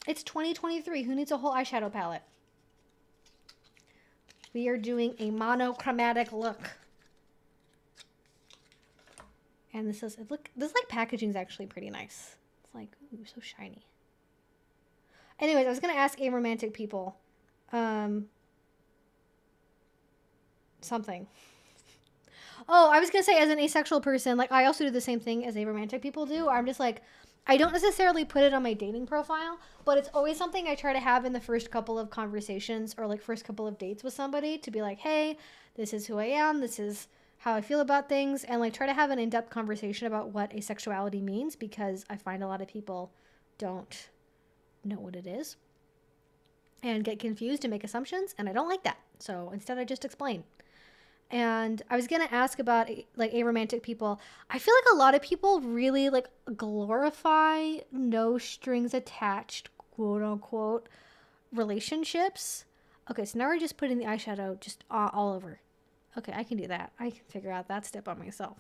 [SPEAKER 1] it's 2023. Who needs a whole eyeshadow palette? We are doing a monochromatic look. And this is, this like packaging is actually pretty nice. It's like, ooh, so shiny. Anyways, I was going to ask aromantic people something. Oh, I was going to say, as an asexual person, like, I also do the same thing as aromantic people do. I'm just like, I don't necessarily put it on my dating profile, but it's always something I try to have in the first couple of conversations or like first couple of dates with somebody, to be like, hey, this is who I am, this is how I feel about things, and like try to have an in-depth conversation about what asexuality means, because I find a lot of people don't know what it is and get confused and make assumptions, and I don't like that. So instead I just explain. And I was going to ask about like aromantic people. I feel like a lot of people really like glorify no strings attached, quote unquote, relationships. Okay, so now we're just putting the eyeshadow just all over. Okay, I can do that. I can figure out that step on myself.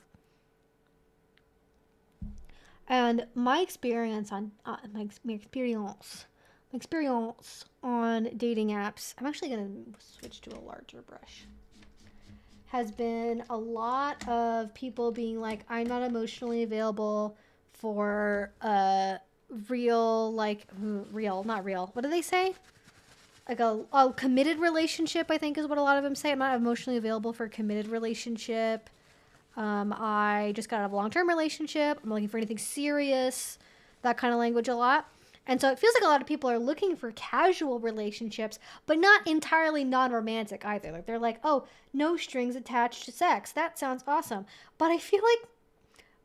[SPEAKER 1] And my experience on my experience on dating apps, I'm actually going to switch to a larger brush, has been a lot of people being like, I'm not emotionally available for real, like, not real. What do they say? Like a committed relationship, I think is what a lot of them say. I'm not emotionally available for a committed relationship. I just got out of a long-term relationship. I'm looking for anything serious. That kind of language a lot. And so it feels like a lot of people are looking for casual relationships, but not entirely non-romantic either. Like they're like, oh, no strings attached to sex. That sounds awesome. But I feel like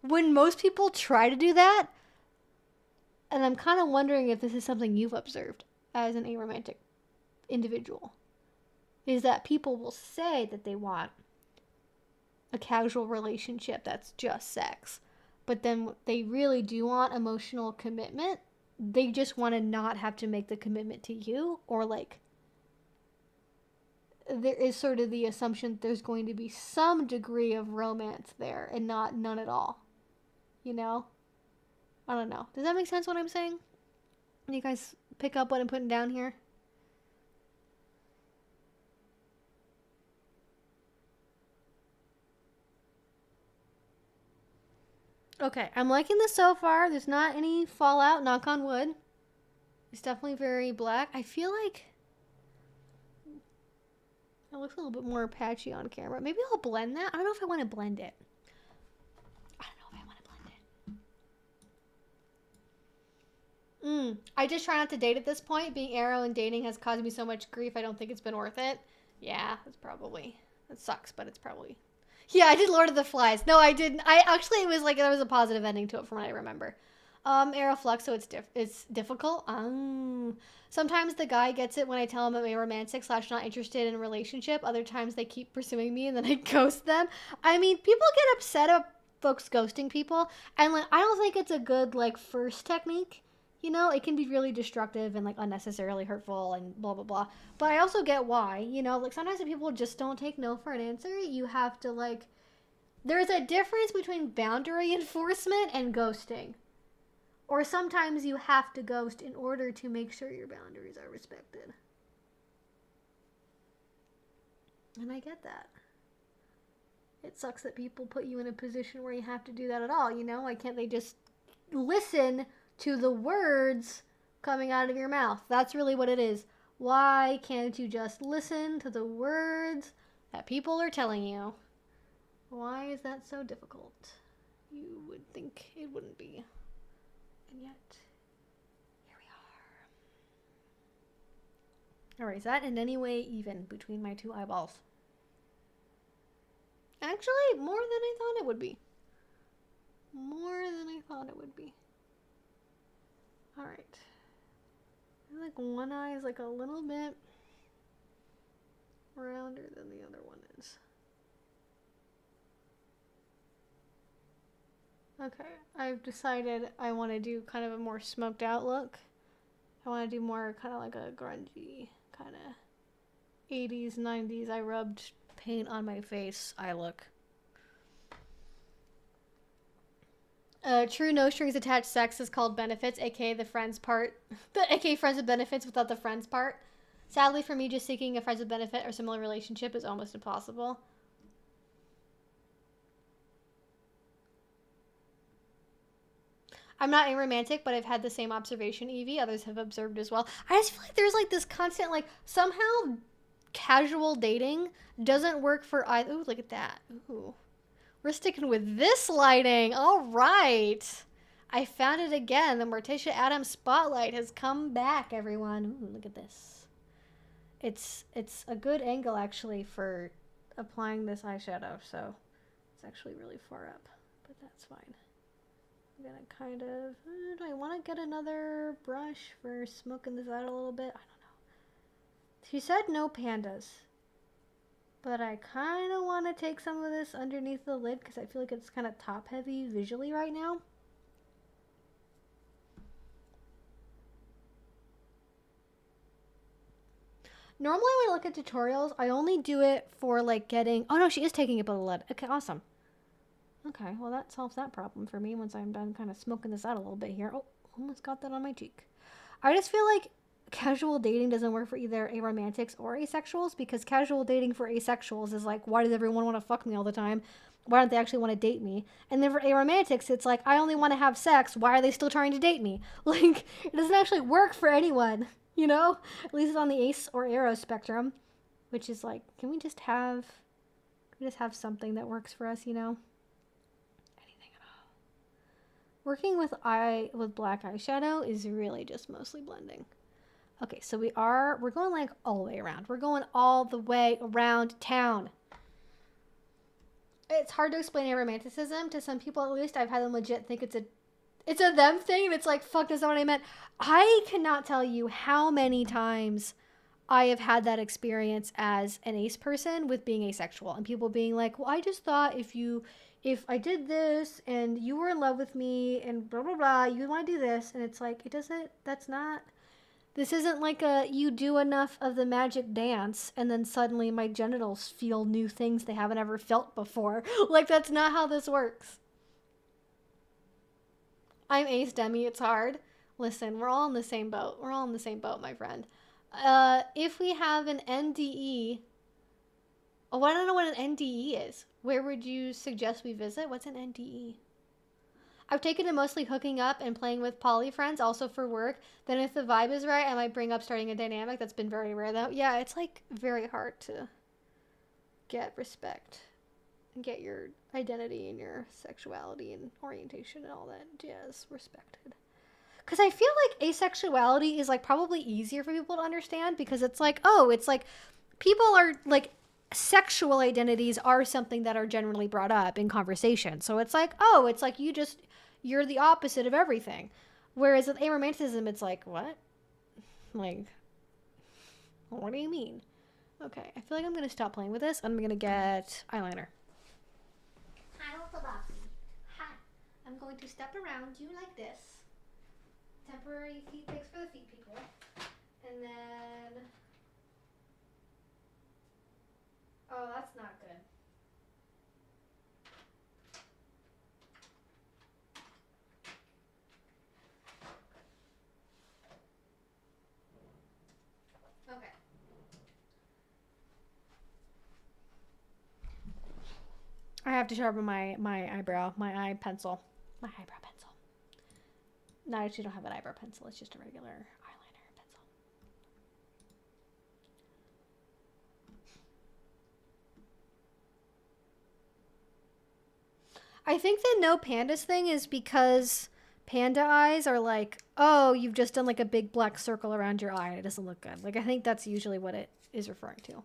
[SPEAKER 1] when most people try to do that, and I'm kind of wondering if this is something you've observed as an aromantic individual, is that people will say that they want a casual relationship that's just sex, but then they really do want emotional commitment. They just want to not have to make the commitment to you, or like there is sort of the assumption that there's going to be some degree of romance there and none at all. You know? I don't know. Does that make sense what I'm saying? You guys pick up what I'm putting down here? Okay, I'm liking this so far. There's not any fallout, knock on wood. It's definitely very black. I feel like it looks a little bit more patchy on camera. Maybe I'll blend that. I don't know if I want to blend it. I don't know if I want to blend it. I just try not to date at this point. Being arrow and dating has caused me so much grief. I don't think it's been worth it. Yeah, it sucks, but it's probably... Yeah, I did Lord of the Flies. No, I didn't. It was like, there was a positive ending to it from what I remember. Arrow flux, so it's difficult. Sometimes the guy gets it when I tell him I'm aromantic / not interested in a relationship. Other times they keep pursuing me and then I ghost them. I mean, people get upset at folks ghosting people, and like, I don't think it's a good like first technique. You know, it can be really destructive and like unnecessarily hurtful and blah, blah, blah. But I also get why, you know, like sometimes if people just don't take no for an answer, you have to like, there's a difference between boundary enforcement and ghosting. Or sometimes you have to ghost in order to make sure your boundaries are respected. And I get that. It sucks that people put you in a position where you have to do that at all, you know? Why can't they just listen to the words coming out of your mouth? That's really what it is. Why can't you just listen to the words that people are telling you? Why is that so difficult? You would think it wouldn't be. And yet, here we are. Alright, is that in any way even between my two eyeballs? Actually, more than I thought it would be. More than I thought it would be. Alright. Like one eye is like a little bit rounder than the other one is. Okay, I've decided I want to do kind of a more smoked out look. I want to do more kind of like a grungy, kind of 80s, 90s, I rubbed paint on my face eye look. True no strings attached sex is called benefits, aka the friends part. aka friends with benefits without the friends part. Sadly for me, just seeking a friends with benefit or similar relationship is almost impossible. I'm not aromantic, but I've had the same observation, Evie. Others have observed as well. I just feel like there's like this constant, like, somehow casual dating doesn't work for either. Ooh, look at that. Ooh. We're sticking with this lighting. All right. I found it again. The Morticia Adams spotlight has come back, everyone. Ooh, look at this. It's a good angle, actually, for applying this eyeshadow, so it's actually really far up, but that's fine. I'm gonna kind of, do I want to get another brush for smoking this out a little bit? I don't know. She said no pandas, but I kind of want to take some of this underneath the lid because I feel like it's kind of top heavy visually right now. Normally when I look at tutorials, I only do it for like getting, oh no, she is taking it by the lid. Okay, awesome. Okay, well that solves that problem for me once I'm done kind of smoking this out a little bit here. Oh, almost got that on my cheek. I just feel like casual dating doesn't work for either aromantics or asexuals, because casual dating for asexuals is like, why does everyone want to fuck me all the time? Why don't they actually want to date me? And then for aromantics, it's like, I only want to have sex. Why are they still trying to date me? Like, it doesn't actually work for anyone, you know? At least on the ace or aro spectrum, which is like, can we just have something that works for us, you know? Anything at all. Working with black eyeshadow is really just mostly blending. Okay, so we're going like all the way around. We're going all the way around town. It's hard to explain aromanticism to some people, at least. I've had them legit think it's a them thing, and it's like, fuck, that's not what I meant. I cannot tell you how many times I have had that experience as an ace person with being asexual, and people being like, well, I just thought if I did this and you were in love with me and blah, blah, blah, you'd want to do this. And it's like, this isn't like you do enough of the magic dance and then suddenly my genitals feel new things they haven't ever felt before. Like, that's not how this works. I'm ace Demi, it's hard. Listen, we're all in the same boat. We're all in the same boat, my friend. If we have an NDE, oh, I don't know what an NDE is. Where would you suggest we visit? What's an NDE? I've taken to mostly hooking up and playing with poly friends, also for work. Then if the vibe is right, I might bring up starting a dynamic. That's been very rare, though. Yeah, it's, like, very hard to get respect and get your identity and your sexuality and orientation and all that jazz respected. Because I feel like asexuality is, like, probably easier for people to understand, because it's like, oh, it's like people are, like, sexual identities are something that are generally brought up in conversation. So it's like, oh, it's like you're the opposite of everything. Whereas with aromanticism, it's like, what? Like, what do you mean? Okay, I feel like I'm going to stop playing with this. I'm going to get eyeliner. Hi, little Bossy. Hi. I'm going to step around you like this. Temporary feet pics for the feet people. And then... oh, that's not good. Okay. I have to sharpen my eyebrow, my eye pencil. My eyebrow pencil. No, I actually don't have an eyebrow pencil. It's just a regular eyeliner pencil. I think the no pandas thing is because panda eyes are like, oh, you've just done like a big black circle around your eye and it doesn't look good. Like, I think that's usually what it is referring to.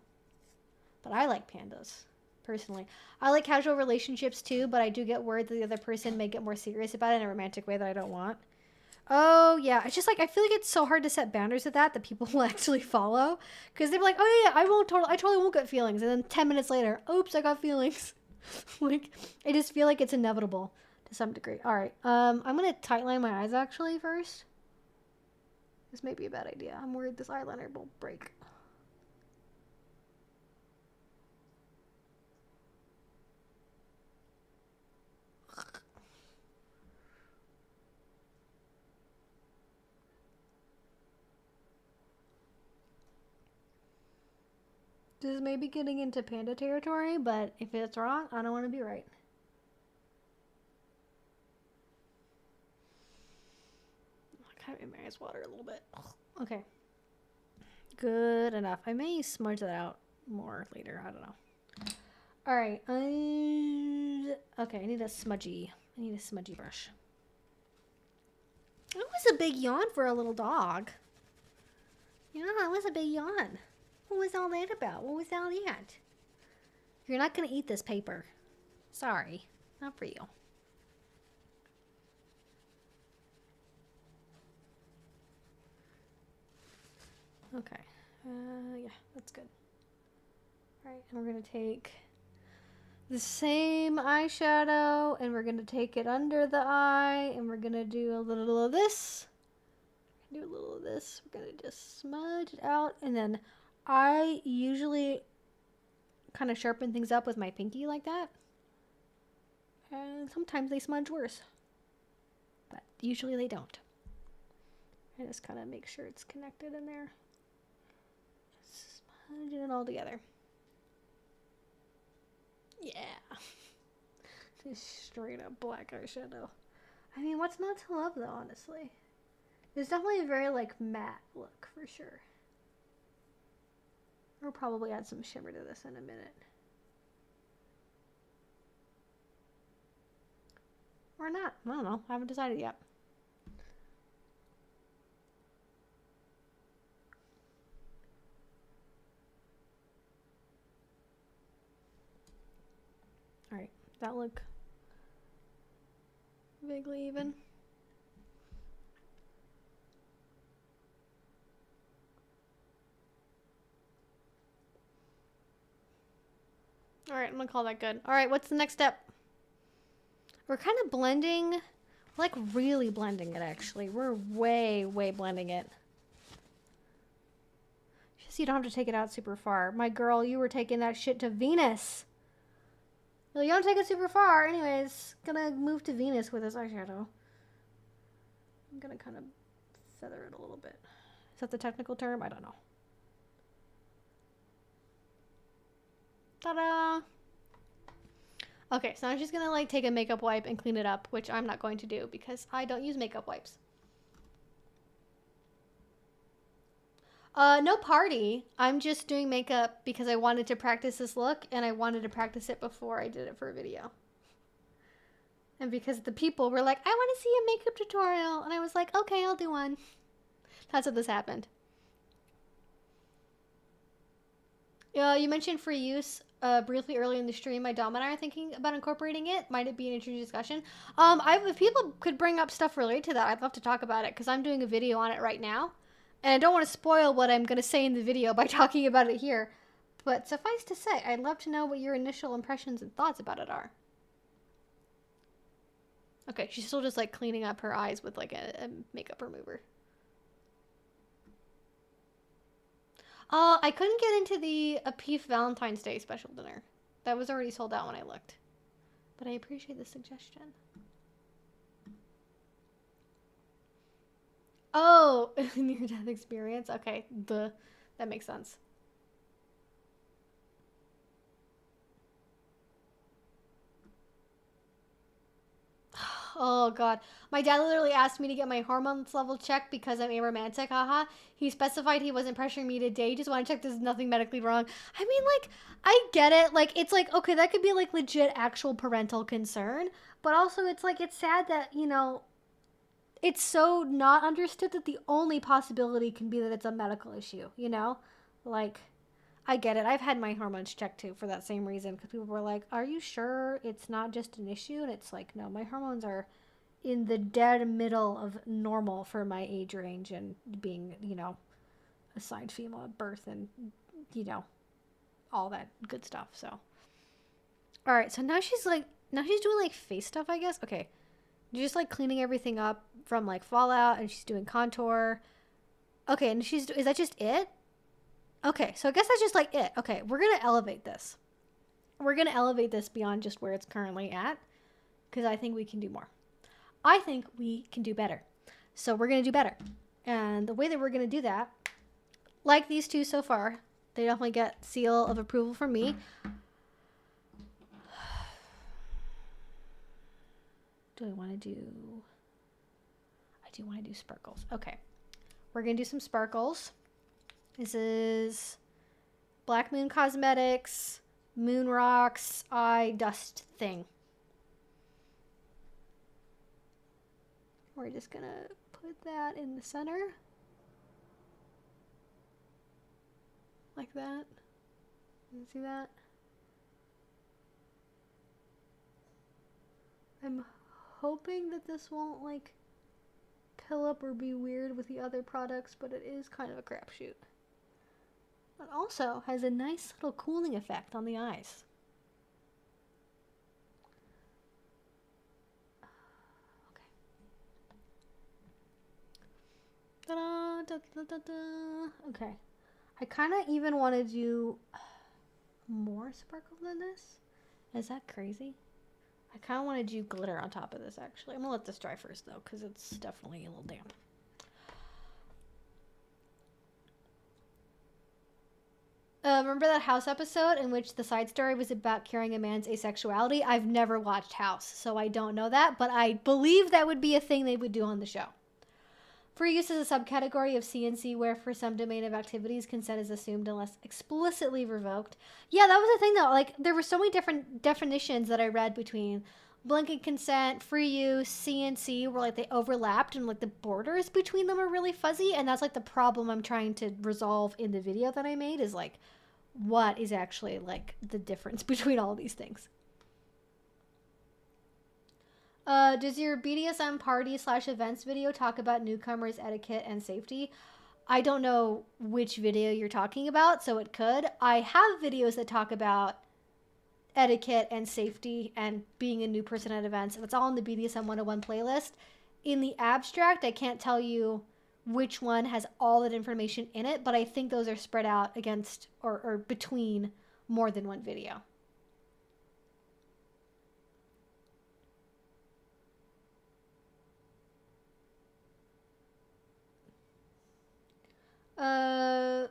[SPEAKER 1] But I like pandas, personally. I like casual relationships too, but I do get worried that the other person may get more serious about it in a romantic way that I don't want. Oh yeah, it's just like I feel like it's so hard to set boundaries with that people will actually follow, because they're like, oh yeah, I totally won't get feelings, and then 10 minutes later, oops, I got feelings. Like, I just feel like it's inevitable to some degree. All right, I'm gonna tightline my eyes actually first. This may be a bad idea. I'm worried this eyeliner will break. This is maybe getting into panda territory, but if it's wrong, I don't want to be right. I kind of made my eyes water a little bit. Okay. Good enough. I may smudge that out more later. I don't know. All right. Okay, I need a smudgy brush. It was a big yawn for a little dog. Yeah, it was a big yawn. What was all that about? What was all that? You're not going to eat this paper. Sorry. Not for you. Okay. Yeah, that's good. All right, and we're going to take the same eyeshadow, and we're going to take it under the eye, and we're going to do a little of this. Do a little of this. We're going to just smudge it out, and then I usually kind of sharpen things up with my pinky like that. And sometimes they smudge worse. But usually they don't. I just kind of make sure it's connected in there. Just smudging it all together. Yeah. Just straight up black eyeshadow. I mean, what's not to love though, honestly? It's definitely a very like matte look for sure. We'll probably add some shimmer to this in a minute. Or not. I don't know. I haven't decided yet. Alright. Does that look vaguely even? Alright, I'm gonna call that good. Alright, what's the next step? We're kind of blending, like really blending it actually. We're way blending it. Just so you don't have to take it out super far. My girl, you were taking that shit to Venus. Well, you don't take it super far. Anyways, gonna move to Venus with this eyeshadow. I'm gonna kind of feather it a little bit. Is that the technical term? I don't know. Ta-da! Okay, so I'm just gonna like take a makeup wipe and clean it up, which I'm not going to do because I don't use makeup wipes. No party. I'm just doing makeup because I wanted to practice this look and I wanted to practice it before I did it for a video. And because the people were like, I want to see a makeup tutorial. And I was like, okay, I'll do one. That's how this happened. You mentioned free use briefly earlier in the stream. My Dom and I are thinking about incorporating it. Might it be an interesting discussion? If people could bring up stuff related to that, I'd love to talk about it because I'm doing a video on it right now. And I don't want to spoil what I'm going to say in the video by talking about it here. But suffice to say, I'd love to know what your initial impressions and thoughts about it are. Okay, she's still just like cleaning up her eyes with like a makeup remover. I couldn't get into the Apif Valentine's Day special dinner. That was already sold out when I looked. But I appreciate the suggestion. Oh, near-death experience? Okay, that makes sense. Oh god. My dad literally asked me to get my hormones level checked because I'm aromantic, haha. He specified he wasn't pressuring me today, he just wanted to check there's nothing medically wrong. I mean, like, I get it. Like, it's like, okay, that could be like legit actual parental concern. But also it's like, it's sad that, you know, it's so not understood that the only possibility can be that it's a medical issue, you know? Like, I get it. I've had my hormones checked too for that same reason because people were like, are you sure it's not just an issue? And it's like, no, my hormones are in the dead middle of normal for my age range and being, you know, assigned female at birth and, you know, all that good stuff. So, all right. So now she's doing like face stuff, I guess. Okay. Just like cleaning everything up from like fallout, and she's doing contour. Okay. And is that just it? Okay. So I guess that's just like it. Okay. We're going to elevate this. We're going to elevate this beyond just where it's currently at, because I think we can do more. I think we can do better. So we're going to do better. And the way that we're going to do that, like these two so far, they definitely get seal of approval from me. Do I want to do... I do want to do sparkles. Okay. We're going to do some sparkles. This is Black Moon Cosmetics Moon Rocks Eye Dust thing. We're just going to put that in the center. Like that. You see that? I'm hoping that this won't like pill up or be weird with the other products, but it is kind of a crapshoot. It also has a nice little cooling effect on the eyes. Okay. Da-da, da-da-da-da. Okay. I kind of even want to do more sparkle than this. Is that crazy? I kind of want to do glitter on top of this, actually. I'm going to let this dry first, though, because it's definitely a little damp. Remember that House episode in which the side story was about curing a man's asexuality? I've never watched House, so I don't know that, but I believe that would be a thing they would do on the show. Free use is a subcategory of CNC where for some domain of activities, consent is assumed unless explicitly revoked. Yeah, that was the thing though. Like, there were so many different definitions that I read between blanket consent, free use, CNC, where like they overlapped and like the borders between them are really fuzzy. And that's like the problem I'm trying to resolve in the video that I made, is like, what is actually like the difference between all these things. Does your BDSM party/events video talk about newcomers etiquette and safety? I don't know which video you're talking about, so it could. I have videos that talk about etiquette and safety and being a new person at events. It's all in the BDSM 101 playlist. In the abstract, I can't tell you which one has all that information in it, but I think those are spread out against or between more than one video.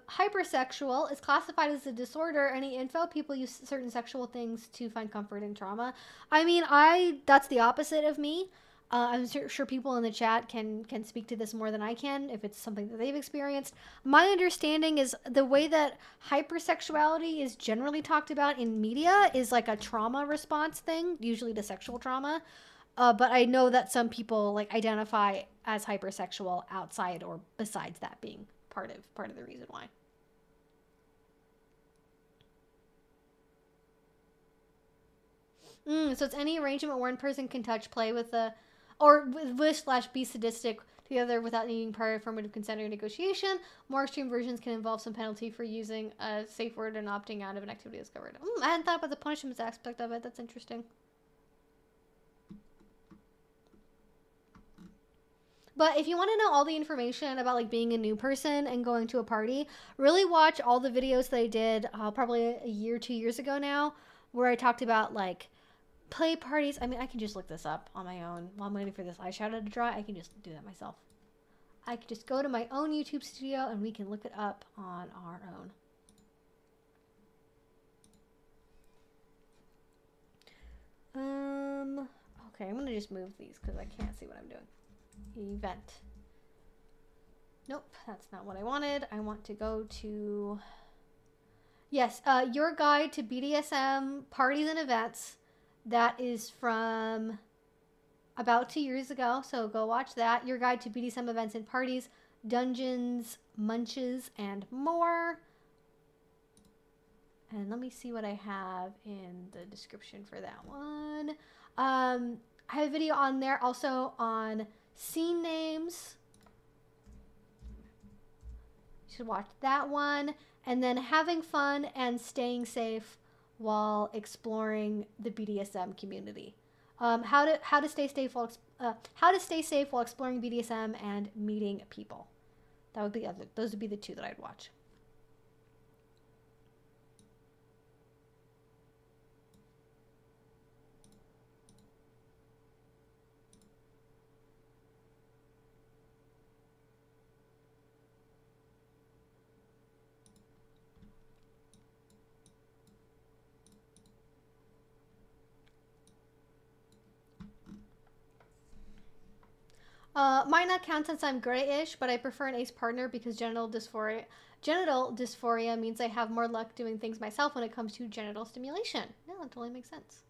[SPEAKER 1] Hypersexual is classified as a disorder. Any info? People use certain sexual things to find comfort in trauma. I mean, that's the opposite of me. I'm sure people in the chat can speak to this more than I can if it's something that they've experienced. My understanding is the way that hypersexuality is generally talked about in media is like a trauma response thing, usually to sexual trauma. But I know that some people like identify as hypersexual outside or besides that being part of the reason why. So it's any arrangement where one person can touch, play with or wish/be sadistic together without needing prior affirmative consent or negotiation. More extreme versions can involve some penalty for using a safe word and opting out of an activity that's covered. I hadn't thought about the punishments aspect of it. That's interesting. But if you want to know all the information about like being a new person and going to a party, really watch all the videos that I did probably a year, 2 years ago now, where I talked about like play parties. I mean, I can just look this up on my own while I'm waiting for this eyeshadow to dry. I can just do that myself. I can just go to my own YouTube studio and we can look it up on our own. Okay, I'm gonna just move these because I can't see what I'm doing. Event. Nope, that's not what I wanted. I want to go to... Yes, Your Guide to BDSM Parties and Events. That is from about 2 years ago, so go watch that. Your Guide to BDSM Events and Parties, Dungeons, Munches, and more. And let me see what I have in the description for that one. I have a video on there also on scene names. You should watch that one. And then having fun and staying safe while exploring the BDSM community. How to stay safe while exploring BDSM and meeting people. That would be those would be the two that I'd watch. Might not count since I'm grayish, but I prefer an ace partner because genital dysphoria means I have more luck doing things myself when it comes to genital stimulation. Yeah, that totally makes sense.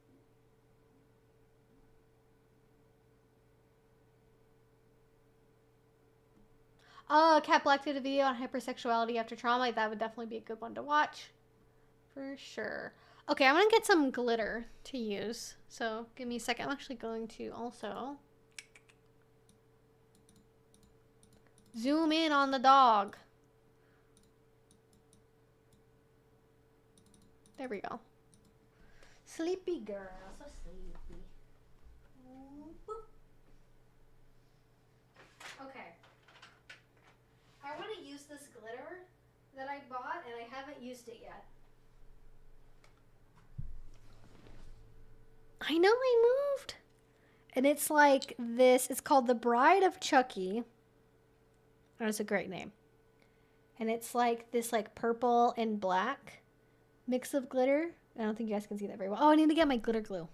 [SPEAKER 1] Cat Black did a video on hypersexuality after trauma. That would definitely be a good one to watch. For sure. Okay, I'm going to get some glitter to use. So give me a second. I'm actually going to also zoom in on the dog. There we go. Sleepy girl, so sleepy. Boop. Okay. I want to use this glitter that I bought and I haven't used it yet. I know I moved. And it's like this. It's called The Bride of Chucky. Oh, it's a great name. And it's like this like purple and black mix of glitter. I don't think you guys can see that very well. Oh, I need to get my glitter glue.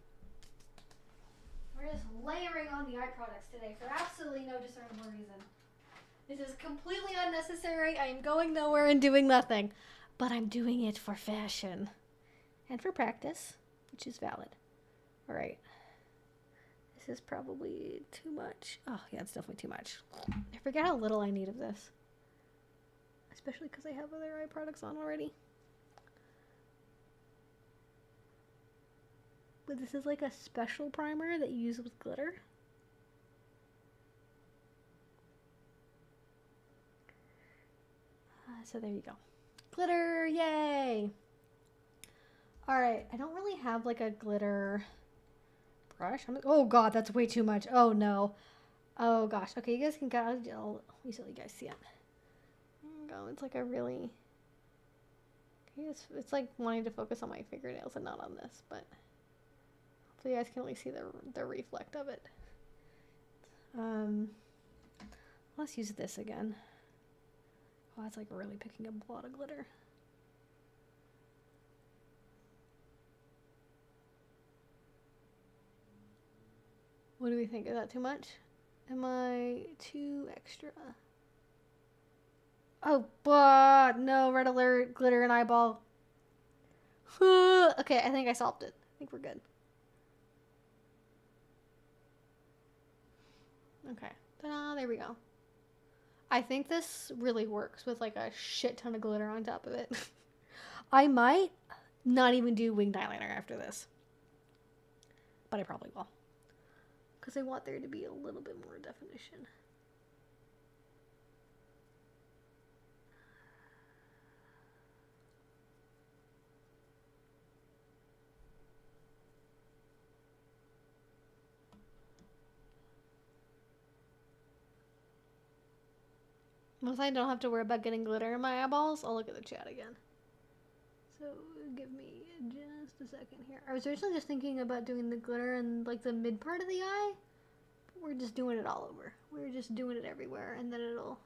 [SPEAKER 1] We're just layering on the eye products today for absolutely no discernible reason. This is completely unnecessary. I am going nowhere and doing nothing. But I'm doing it for fashion. And for practice, which is valid. Alright. This is probably too much. Oh, yeah, it's definitely too much. I forget how little I need of this. Especially because I have other eye products on already. But this is like a special primer that you use with glitter. So there you go. Glitter, yay! Alright, I don't really have like a glitter brush. Oh god, that's way too much. Oh no. Oh gosh. Okay, you guys can go. I'll let you guys see it. There you go. It's like a really. It's like wanting to focus on my fingernails and not on this, but hopefully you guys can only see the reflect of it. Let's use this again. Oh, that's like really picking up a lot of glitter. What do we think? Is that too much? Am I too extra? Oh, no, red alert, glitter and eyeball. Okay, I think I solved it. I think we're good. Okay, ta-da, there we go. I think this really works with like a shit ton of glitter on top of it. I might not even do winged eyeliner after this. But I probably will. Because I want there to be a little bit more definition. Once I don't have to worry about getting glitter in my eyeballs, I'll look at the chat again. So give me just a second here. I was originally just thinking about doing the glitter in like the mid part of the eye. But we're just doing it all over. We're just doing it everywhere and then it'll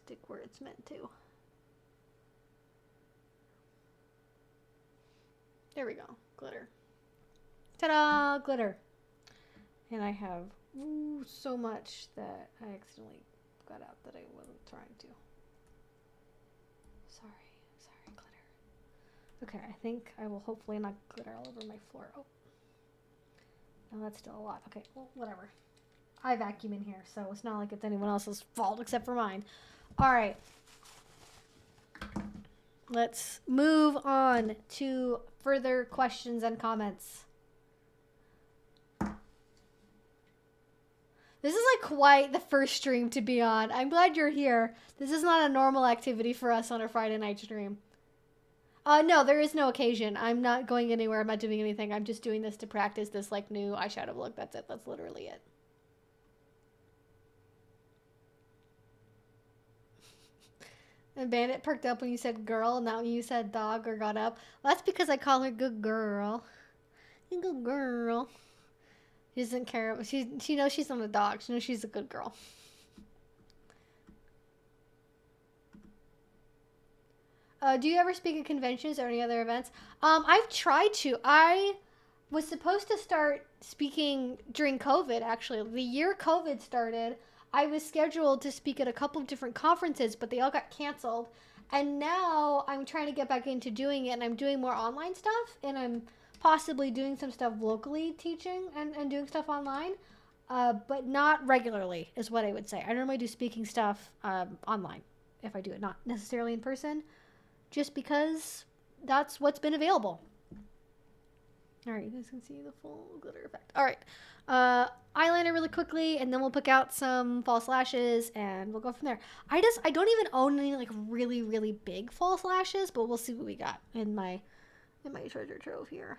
[SPEAKER 1] stick where it's meant to. There we go. Glitter. Ta-da! Glitter. And I have so much that I accidentally got out that I wasn't trying to. Sorry, glitter. Okay, I think I will hopefully not glitter all over my floor. Oh. No, that's still a lot. Okay, well, whatever. I vacuum in here, so it's not like it's anyone else's fault except for mine. Alright. Let's move on to further questions and comments. This is like quite the first stream to be on. I'm glad you're here. This is not a normal activity for us on a Friday night stream. No, there is no occasion. I'm not going anywhere. I'm not doing anything. I'm just doing this to practice this like new eyeshadow look. That's it. That's literally it. And Bandit perked up when you said girl, not when you said dog or got up. Well, that's because I call her good girl. Good girl. She doesn't care. She knows she's not a dog. She knows she's a good girl. Do you ever speak at conventions or any other events? I've tried to. I was supposed to start speaking during COVID, actually. The year COVID started, I was scheduled to speak at a couple of different conferences, but they all got canceled. And now I'm trying to get back into doing it, and I'm doing more online stuff, and I'm possibly doing some stuff locally teaching and doing stuff online, but not regularly is what I would say. I normally do speaking stuff online if I do it, not necessarily in person, just because that's what's been available. All right, you guys can see the full glitter effect. All right, eyeliner really quickly, and then we'll pick out some false lashes, and we'll go from there. I don't even own any like really, really big false lashes, but we'll see what we got in my treasure trove here.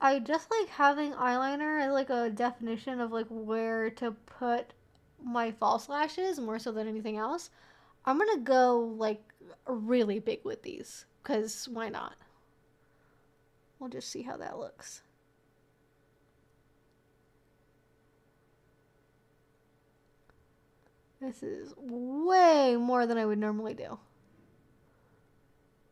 [SPEAKER 1] I just like having eyeliner as like a definition of like where to put my false lashes more so than anything else. I'm gonna go like really big with these because why not? We'll just see how that looks. This is way more than I would normally do.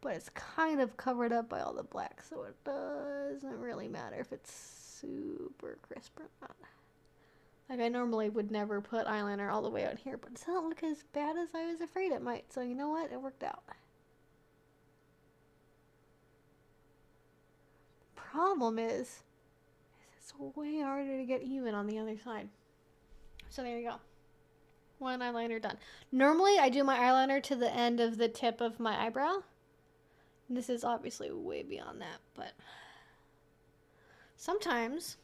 [SPEAKER 1] But it's kind of covered up by all the black, so it doesn't really matter if it's super crisp or not. Like, I normally would never put eyeliner all the way out here, but it doesn't look as bad as I was afraid it might. So, you know what? It worked out. Problem is it's way harder to get even on the other side. So, there you go. One eyeliner done. Normally, I do my eyeliner to the end of the tip of my eyebrow. This is obviously way beyond that, but sometimes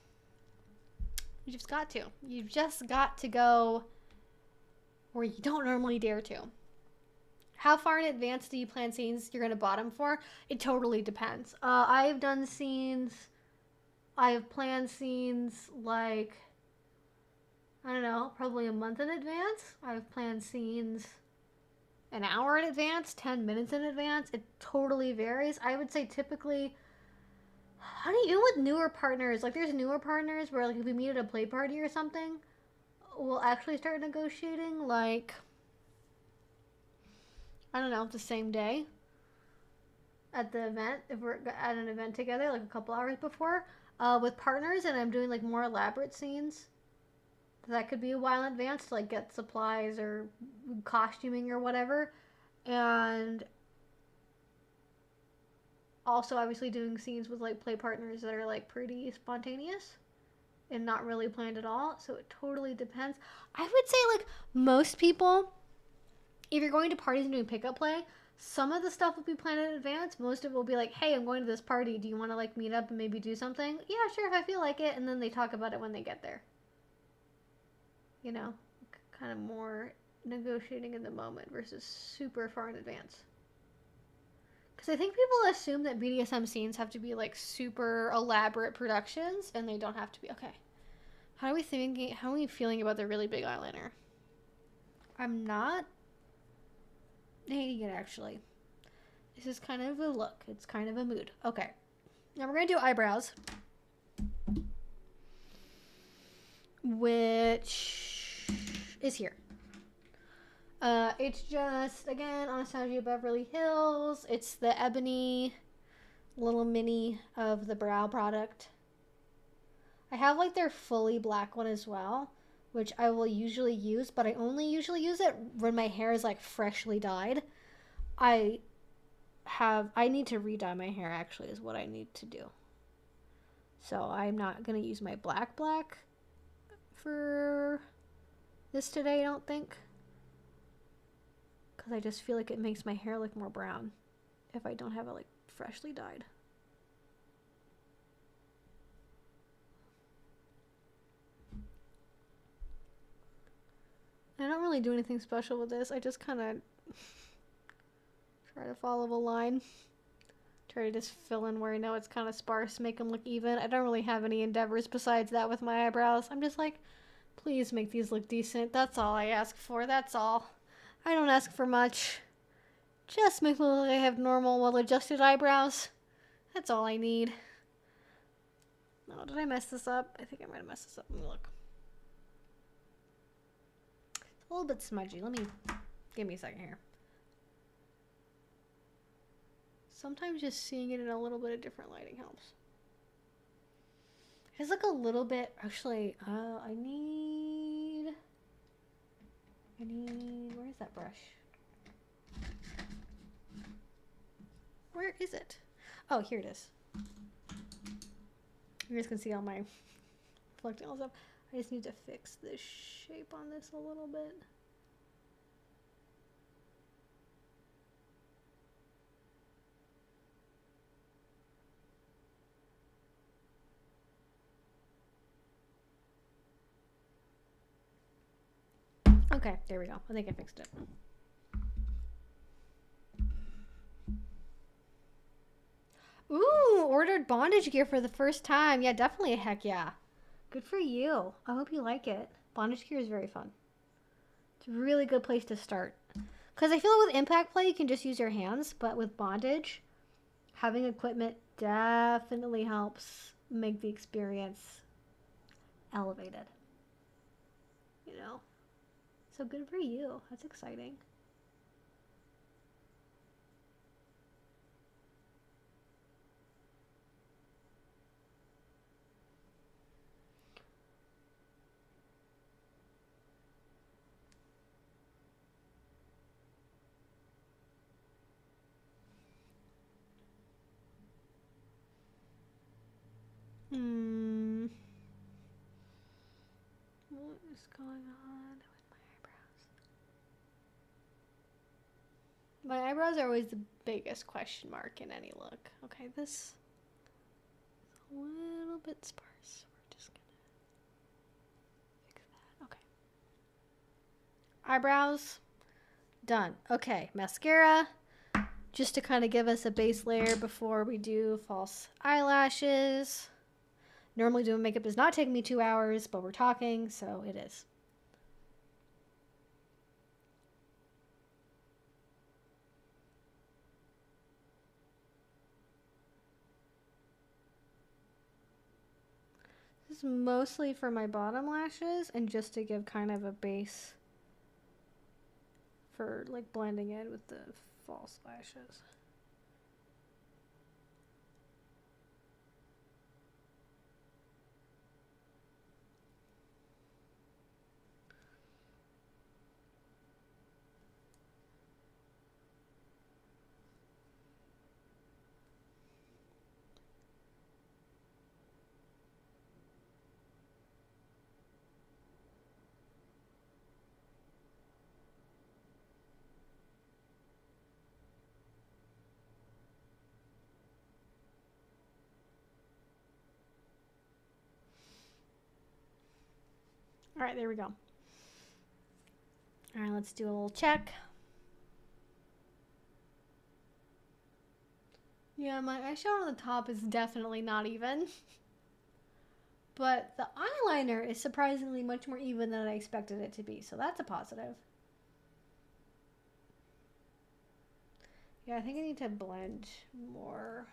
[SPEAKER 1] you just got to. You've just got to go where you don't normally dare to. How far in advance do you plan scenes you're going to bottom for? It totally depends. I've done scenes, I have planned scenes like, I don't know, probably a month in advance. I've planned scenes an hour in advance, 10 minutes in advance. It totally varies. I would say typically, even with newer partners, like there's newer partners where like if we meet at a play party or something, we'll actually start negotiating like, I don't know, the same day at the event, if we're at an event together, like a couple hours before, with partners, and I'm doing like more elaborate scenes. That could be a while in advance to like get supplies or costuming or whatever. And also obviously doing scenes with like play partners that are like pretty spontaneous and not really planned at all. So it totally depends. I would say like most people, if you're going to parties and doing pickup play, some of the stuff will be planned in advance. Most of it will be like, hey, I'm going to this party. Do you want to like meet up and maybe do something? Yeah, sure, if I feel like it. And then they talk about it when they get there. You know, kind of more negotiating in the moment versus super far in advance. Because I think people assume that BDSM scenes have to be like super elaborate productions, and they don't have to be. Okay, how are we thinking? How are we feeling about the really big eyeliner? I'm not hating it actually. This is kind of a look. It's kind of a mood. Okay, now we're gonna do eyebrows, which is here. It's just, again, Anastasia Beverly Hills. It's the ebony little mini of the brow product. I have like their fully black one as well, which I will usually use, but I only usually use it when my hair is like freshly dyed. I need to re-dye my hair actually is what I need to do. So I'm not going to use my black for this today, I don't think. Because I just feel like it makes my hair look more brown if I don't have it like freshly dyed. really do anything special with this. I just kind of try to follow a line. Try to just fill in where I know it's kind of sparse, make them look even. I don't really have any endeavors besides that with my eyebrows. I'm just like, please make these look decent. That's all I ask for. That's all. I don't ask for much. Just make me look like I have normal, well-adjusted eyebrows. That's all I need. Oh, did I mess this up? I think I might have messed this up. Let me look. It's a little bit smudgy. Give me a second here. Sometimes just seeing it in a little bit of different lighting helps. It's like a little bit, actually, I need, where is that brush? Where is it? Oh, here it is. You guys can see all my reflecting all stuff. I just need to fix the shape on this a little bit. Okay, there we go. I think I fixed it. Ooh, ordered bondage gear for the first time. Yeah, definitely a heck yeah. Good for you. I hope you like it. Bondage gear is very fun. It's a really good place to start. Because I feel with impact play, you can just use your hands. But with bondage, having equipment definitely helps make the experience elevated. You know? So good for you. That's exciting. What is going on with my eyebrows? My eyebrows are always the biggest question mark in any look. Okay, this is a little bit sparse. We're just gonna fix that. Okay. Eyebrows, done. Okay, mascara. Just to kind of give us a base layer before we do false eyelashes. Normally doing makeup does not take me 2 hours, but we're talking, so it is. This is mostly for my bottom lashes and just to give kind of a base for like blending in with the false lashes. All right, there we go. All right, let's do a little check. Yeah, my eyeshadow on the top is definitely not even. But the eyeliner is surprisingly much more even than I expected it to be, so that's a positive. Yeah, I think I need to blend more.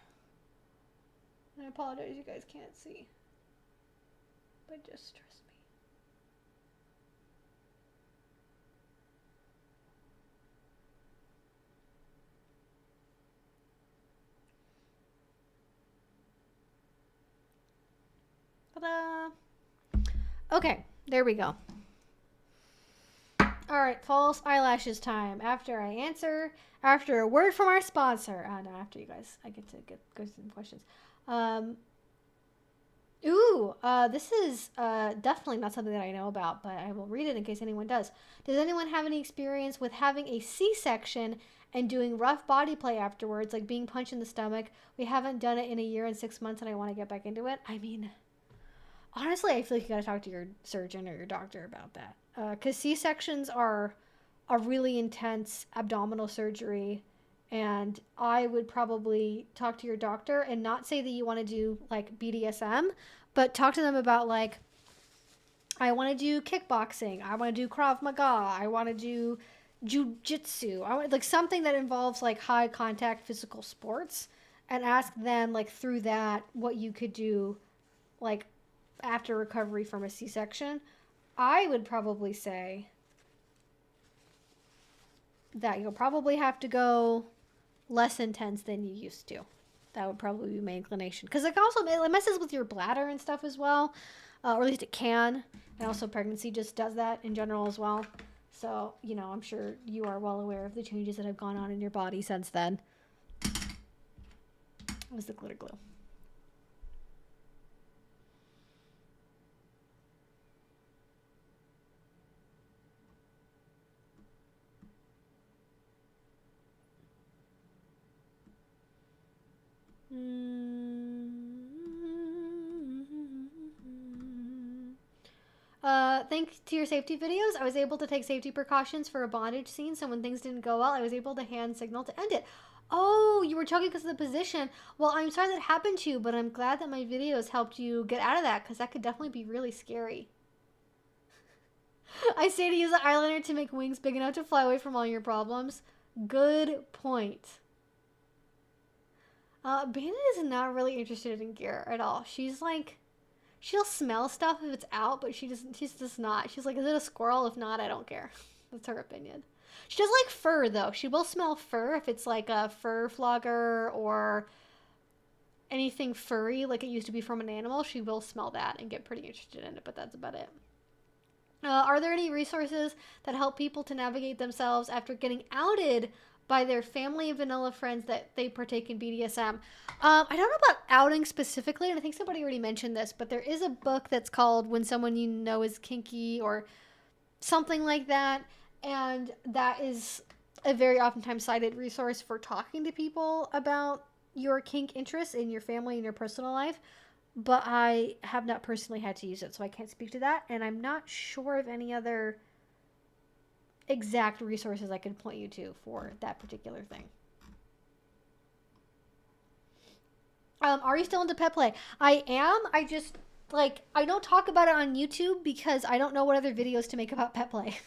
[SPEAKER 1] I apologize, you guys can't see. But just trust me. Ta-da! Okay, there we go. All right, false eyelashes time. After a word from our sponsor. No, after you guys, I get to go through some questions. This is definitely not something that I know about, but I will read it in case anyone does. Does anyone have any experience with having a C-section and doing rough body play afterwards, like being punched in the stomach? We haven't done it in a year and 6 months, and I want to get back into it. I mean, Honestly, I feel like you gotta talk to your surgeon or your doctor about that. Because C-sections are a really intense abdominal surgery. And I would probably talk to your doctor and not say that you want to do like BDSM, but talk to them about like, I want to do kickboxing. I want to do Krav Maga. I want to do jujitsu. I want like something that involves like high contact physical sports, and ask them like through that what you could do like after recovery from a C-section. I would probably say that you'll probably have to go less intense than you used to. That would probably be my inclination. Because it messes with your bladder and stuff as well. Or at least it can. And also pregnancy just does that in general as well. So, you know, I'm sure you are well aware of the changes that have gone on in your body since then. It was the glitter glue. Thanks to your safety videos, I was able to take safety precautions for a bondage scene, so when things didn't go well, I was able to hand signal to end it. Oh, you were choking because of the position. Well, I'm sorry that happened to you, but I'm glad that my videos helped you get out of that, because that could definitely be really scary. I say to use the eyeliner to make wings big enough to fly away from all your problems. Good point. Bandit is not really interested in gear at all. She's like, she'll smell stuff if it's out, but she's just not. She's like, is it a squirrel? If not, I don't care. That's her opinion. She does like fur, though. She will smell fur if it's like a fur flogger or anything furry, like it used to be from an animal. She will smell that and get pretty interested in it, but that's about it. Are there any resources that help people to navigate themselves after getting outed by their family and vanilla friends that they partake in BDSM? I don't know about outing specifically, and I think somebody already mentioned this, but there is a book that's called When Someone You Know Is Kinky or something like that, and that is a very oftentimes cited resource for talking to people about your kink interests in your family and your personal life, but I have not personally had to use it, so I can't speak to that, and I'm not sure of any other exact resources I could point you to for that particular thing. Are you still into pet play? I am. I just, like, I don't talk about it on YouTube because I don't know what other videos to make about pet play.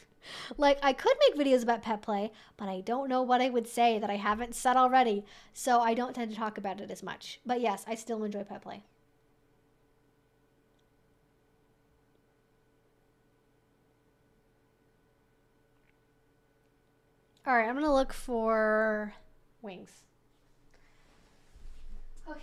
[SPEAKER 1] Like, I could make videos about pet play, but I don't know what I would say that I haven't said already, so I don't tend to talk about it as much. But yes, I still enjoy pet play. All right, I'm going to look for wings. Okay.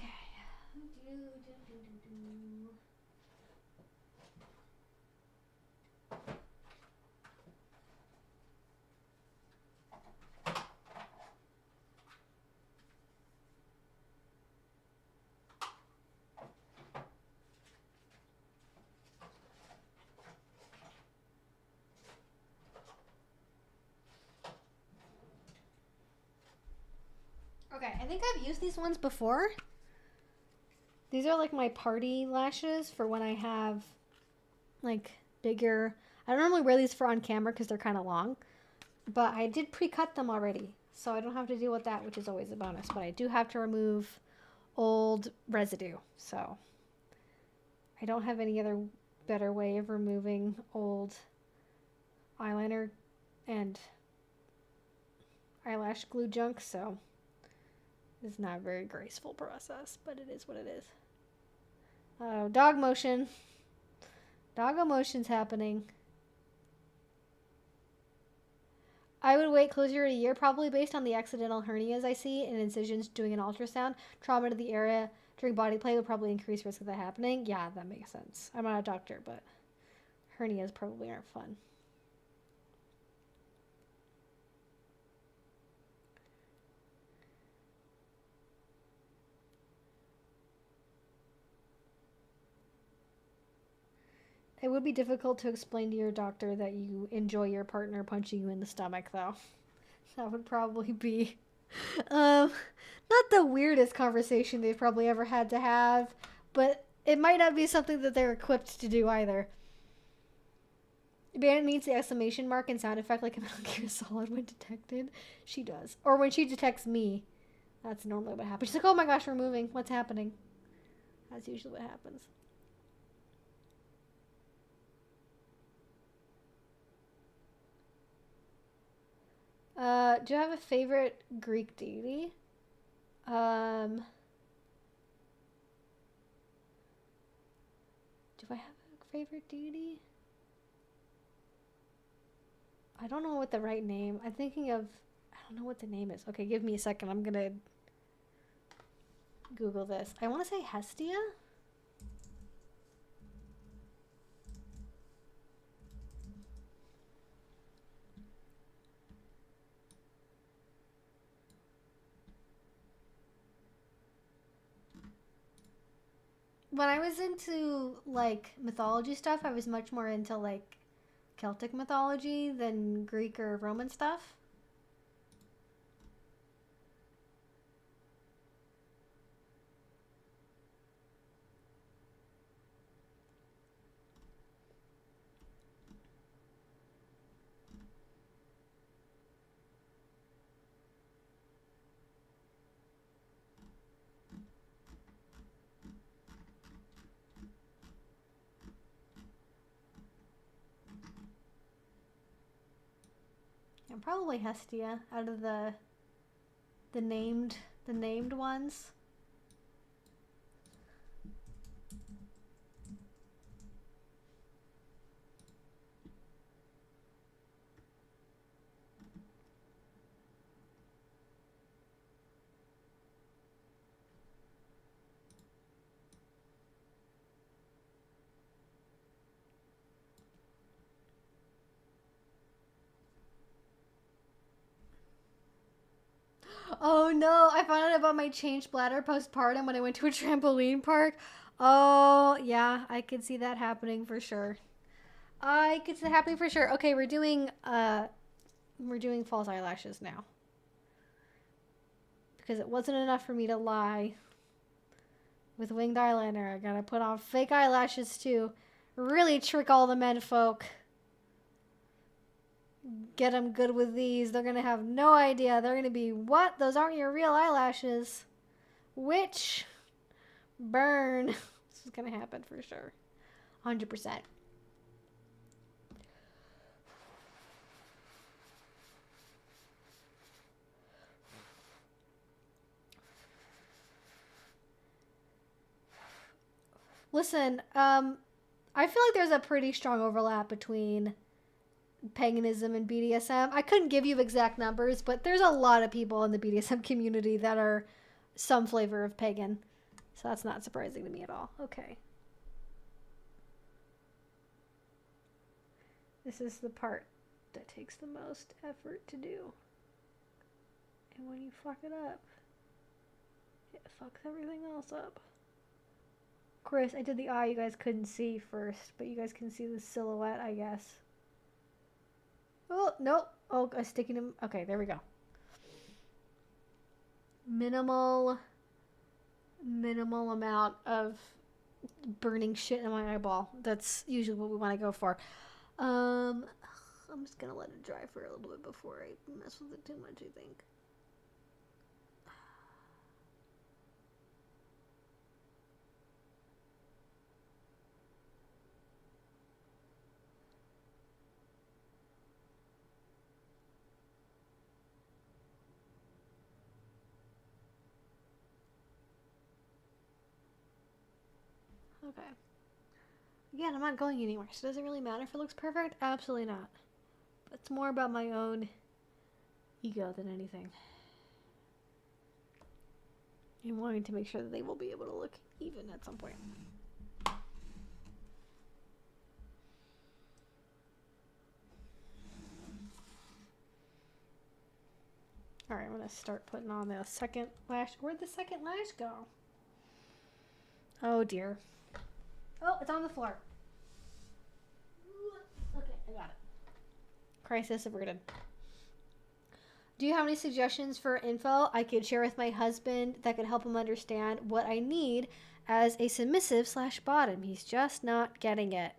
[SPEAKER 1] Okay, I think I've used these ones before. These are like my party lashes for when I have like bigger... I don't normally wear these for on camera because they're kind of long, but I did pre-cut them already, so I don't have to deal with that, which is always a bonus, but I do have to remove old residue, so I don't have any other better way of removing old eyeliner and eyelash glue junk, so it's not a very graceful process, but it is what it is. Oh, dog motion. Doggo motion's happening. I would wait closer to a year, probably based on the accidental hernias I see and incisions doing an ultrasound. Trauma to the area during body play would probably increase risk of that happening. Yeah, that makes sense. I'm not a doctor, but hernias probably aren't fun. It would be difficult to explain to your doctor that you enjoy your partner punching you in the stomach, though. That would probably be not the weirdest conversation they've probably ever had to have, but it might not be something that they're equipped to do either. Bandit needs the exclamation mark and sound effect like a Metal Gear Solid when detected. She does. Or when she detects me. That's normally what happens. She's like, oh my gosh, we're moving. What's happening? That's usually what happens. Do you have a favorite Greek deity? Do I have a favorite deity? I don't know what the right name. I'm thinking of... I don't know what the name is. Okay, give me a second. I'm gonna Google this. I want to say Hestia? When I was into, like, mythology stuff, I was much more into, like, Celtic mythology than Greek or Roman stuff. And probably Hestia out of the named ones. Oh no, I found out about my changed bladder postpartum when I went to a trampoline park. Oh, yeah, I could see that happening for sure. I could see that happening for sure. Okay, we're doing false eyelashes now. Because it wasn't enough for me to lie with winged eyeliner. I gotta put on fake eyelashes too. Really trick all the men folk. Get them good with these. They're gonna have no idea. They're gonna be, what? Those aren't your real eyelashes. Which? Burn. This is gonna happen for sure. 100%. Listen, I feel like there's a pretty strong overlap between paganism and BDSM. I couldn't give you exact numbers, but there's a lot of people in the BDSM community that are some flavor of pagan. So that's not surprising to me at all. Okay. This is the part that takes the most effort to do. And when you fuck it up, it fucks everything else up. Of course, I did the eye you guys couldn't see first, but you guys can see the silhouette, I guess. Oh, nope. Oh, I'm sticking him. Okay, there we go. Minimal amount of burning shit in my eyeball. That's usually what we want to go for. I'm just gonna let it dry for a little bit before I mess with it too much, I think. Okay. Again, I'm not going anywhere, so does it really matter if it looks perfect? Absolutely not. But it's more about my own ego than anything. And wanting to make sure that they will be able to look even at some point. Alright, I'm going to start putting on the second lash. Where'd the second lash go? Oh dear. Oh, it's on the floor. Okay, I got it. Crisis averted. Do you have any suggestions for info I could share with my husband that could help him understand what I need as a submissive / bottom. He's just not getting it.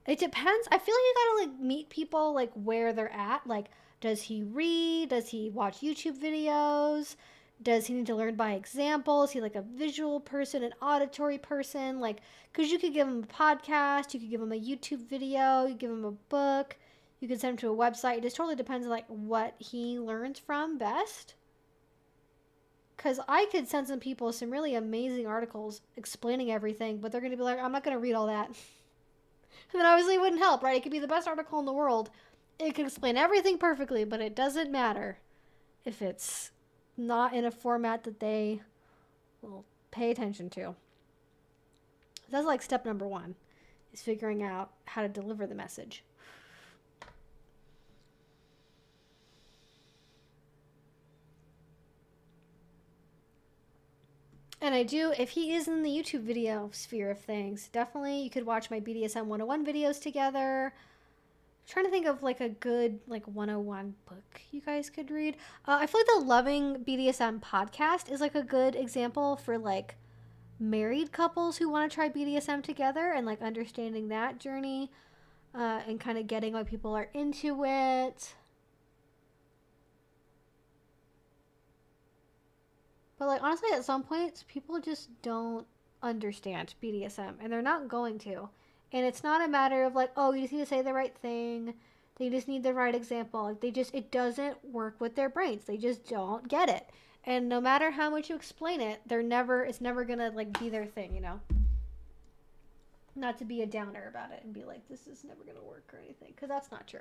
[SPEAKER 1] It depends. I feel like you gotta like meet people like where they're at. Like, does he read? Does he watch YouTube videos? Does he need to learn by example? Is he like a visual person, an auditory person? Like, because you could give him a podcast, you could give him a YouTube video, you give him a book, you could send him to a website. It just totally depends on like what he learns from best. Because I could send some people some really amazing articles explaining everything, but they're going to be like, I'm not going to read all that. And then obviously it wouldn't help, right? It could be the best article in the world. It could explain everything perfectly, but it doesn't matter if it's not in a format that they will pay attention to. That's like step number 1, is figuring out how to deliver the message. And I do, if he is in the YouTube video sphere of things, definitely you could watch my BDSM 101 videos together. I'm trying to think of like a good like 101 book you guys could read. I feel like the Loving BDSM podcast is like a good example for like married couples who want to try BDSM together and like understanding that journey and kind of getting why people are into it. But like honestly, at some points, people just don't understand BDSM, and they're not going to. And it's not a matter of like, oh, you just need to say the right thing. They just need the right example. Like it doesn't work with their brains. They just don't get it. And no matter how much you explain it, it's never gonna like be their thing, you know? Not to be a downer about it and be like, this is never gonna work or anything, because that's not true.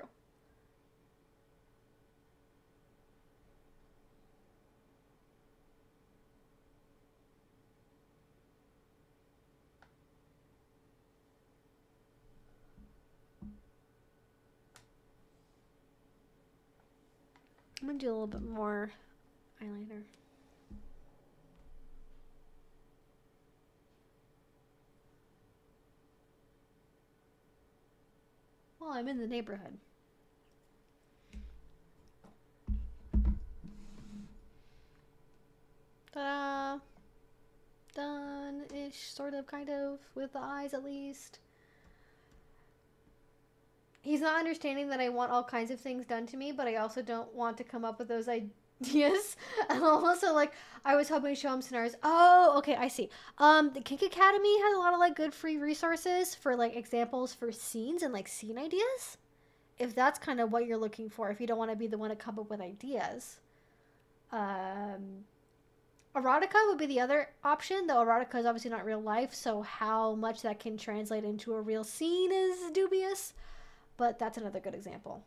[SPEAKER 1] I'm gonna do a little bit more eyeliner. Well, I'm in the neighborhood. Ta-da! Done-ish, sort of, kind of, with the eyes at least. He's not understanding that I want all kinds of things done to me, but I also don't want to come up with those ideas. And also, like, I was hoping to show him scenarios. Oh, okay, I see. The Kink Academy has a lot of, like, good free resources for, like, examples for scenes and, like, scene ideas. If that's kind of what you're looking for, if you don't want to be the one to come up with ideas. Erotica would be the other option, though erotica is obviously not real life, so how much that can translate into a real scene is dubious. But that's another good example.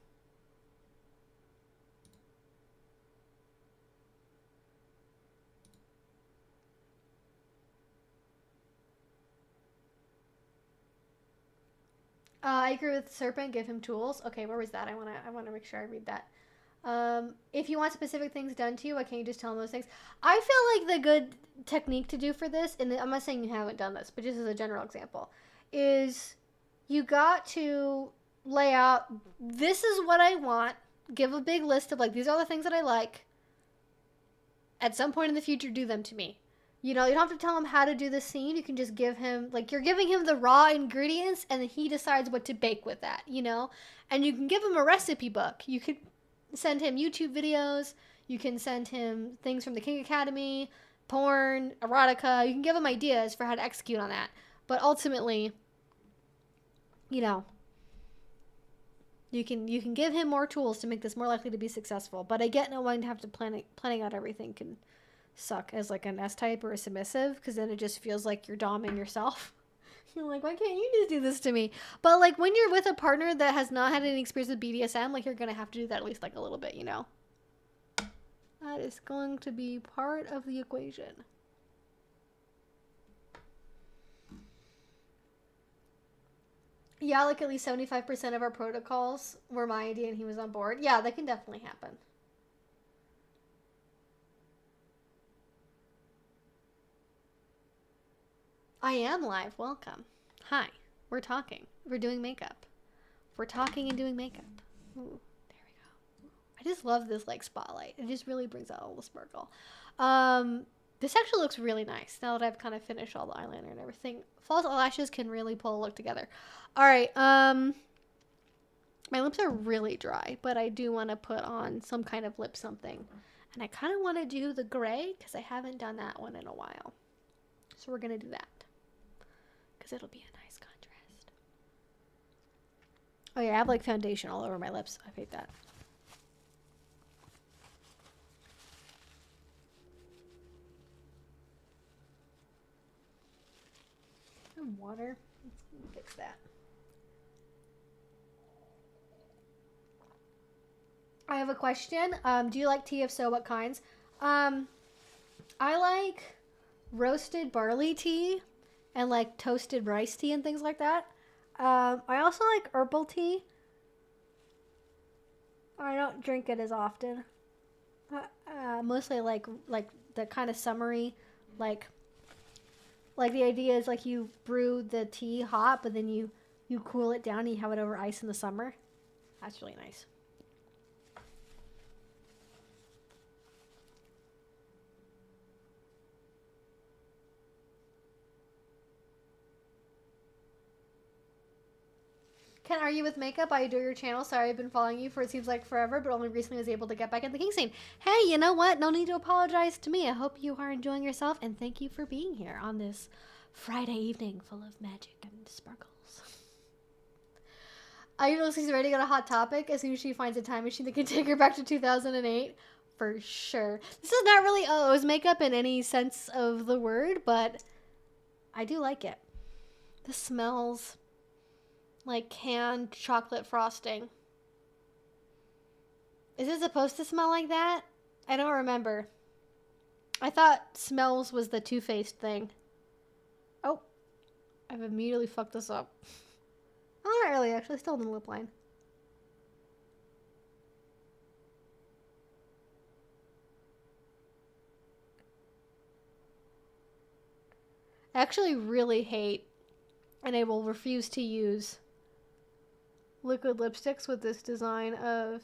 [SPEAKER 1] I agree with Serpent. Give him tools. Okay, where was that? I wanna make sure I read that. If you want specific things done to you, why can't you just tell them those things? I feel like the good technique to do for this, and I'm not saying you haven't done this, but just as a general example, is you got to lay out, this is what I want, give a big list of like, these are the things that I like. At some point in the future, do them to me. You know, you don't have to tell him how to do the scene. You can just give him, like, you're giving him the raw ingredients and then he decides what to bake with that, you know? And you can give him a recipe book. You could send him YouTube videos. You can send him things from the Kink Academy, porn, erotica. You can give him ideas for how to execute on that. But ultimately, you know, you can give him more tools to make this more likely to be successful. But I get no one to have to planning out everything can suck as like an S-type or a submissive, because then it just feels like you're doming yourself. You're like, why can't you just do this to me? But like when you're with a partner that has not had any experience with BDSM, like you're gonna have to do that at least like a little bit, you know? That is going to be part of the equation. Yeah, like at least 75% of our protocols were my idea and he was on board. Yeah, that can definitely happen. I am live. Welcome. Hi. We're talking. We're doing makeup. We're talking and doing makeup. Ooh, there we go. I just love this like spotlight. It just really brings out all the sparkle. This actually looks really nice now that I've kind of finished all the eyeliner and everything. False eyelashes can really pull a look together. All right. My lips are really dry, but I do want to put on some kind of lip something. And I kind of want to do the gray because I haven't done that one in a while. So we're going to do that because it'll be a nice contrast. Oh yeah, I have like foundation all over my lips. I hate that. And water. Let's fix that. I have a question. Do you like tea? If so, what kinds? I like roasted barley tea and like toasted rice tea and things like that. I also like herbal tea. I don't drink it as often. Mostly like the kind of summery, like the idea is like you brew the tea hot, but then you cool it down and you have it over ice in the summer. That's really nice. Can't argue with makeup. I adore your channel. Sorry I've been following you for it seems like forever, but only recently was able to get back in the king scene. Hey, you know what? No need to apologize to me. I hope you are enjoying yourself, and thank you for being here on this Friday evening full of magic and sparkles. I know she's ready to go to Hot Topic as soon as she finds a time machine that can take her back to 2008. For sure. This is not really O's makeup in any sense of the word, but I do like it. This smells like canned chocolate frosting. Is it supposed to smell like that? I don't remember. I thought smells was the Too Faced thing. Oh, I've immediately fucked this up. Oh, not really, actually. Still in the lip line. I actually really hate, and I will refuse to use liquid lipsticks with this design of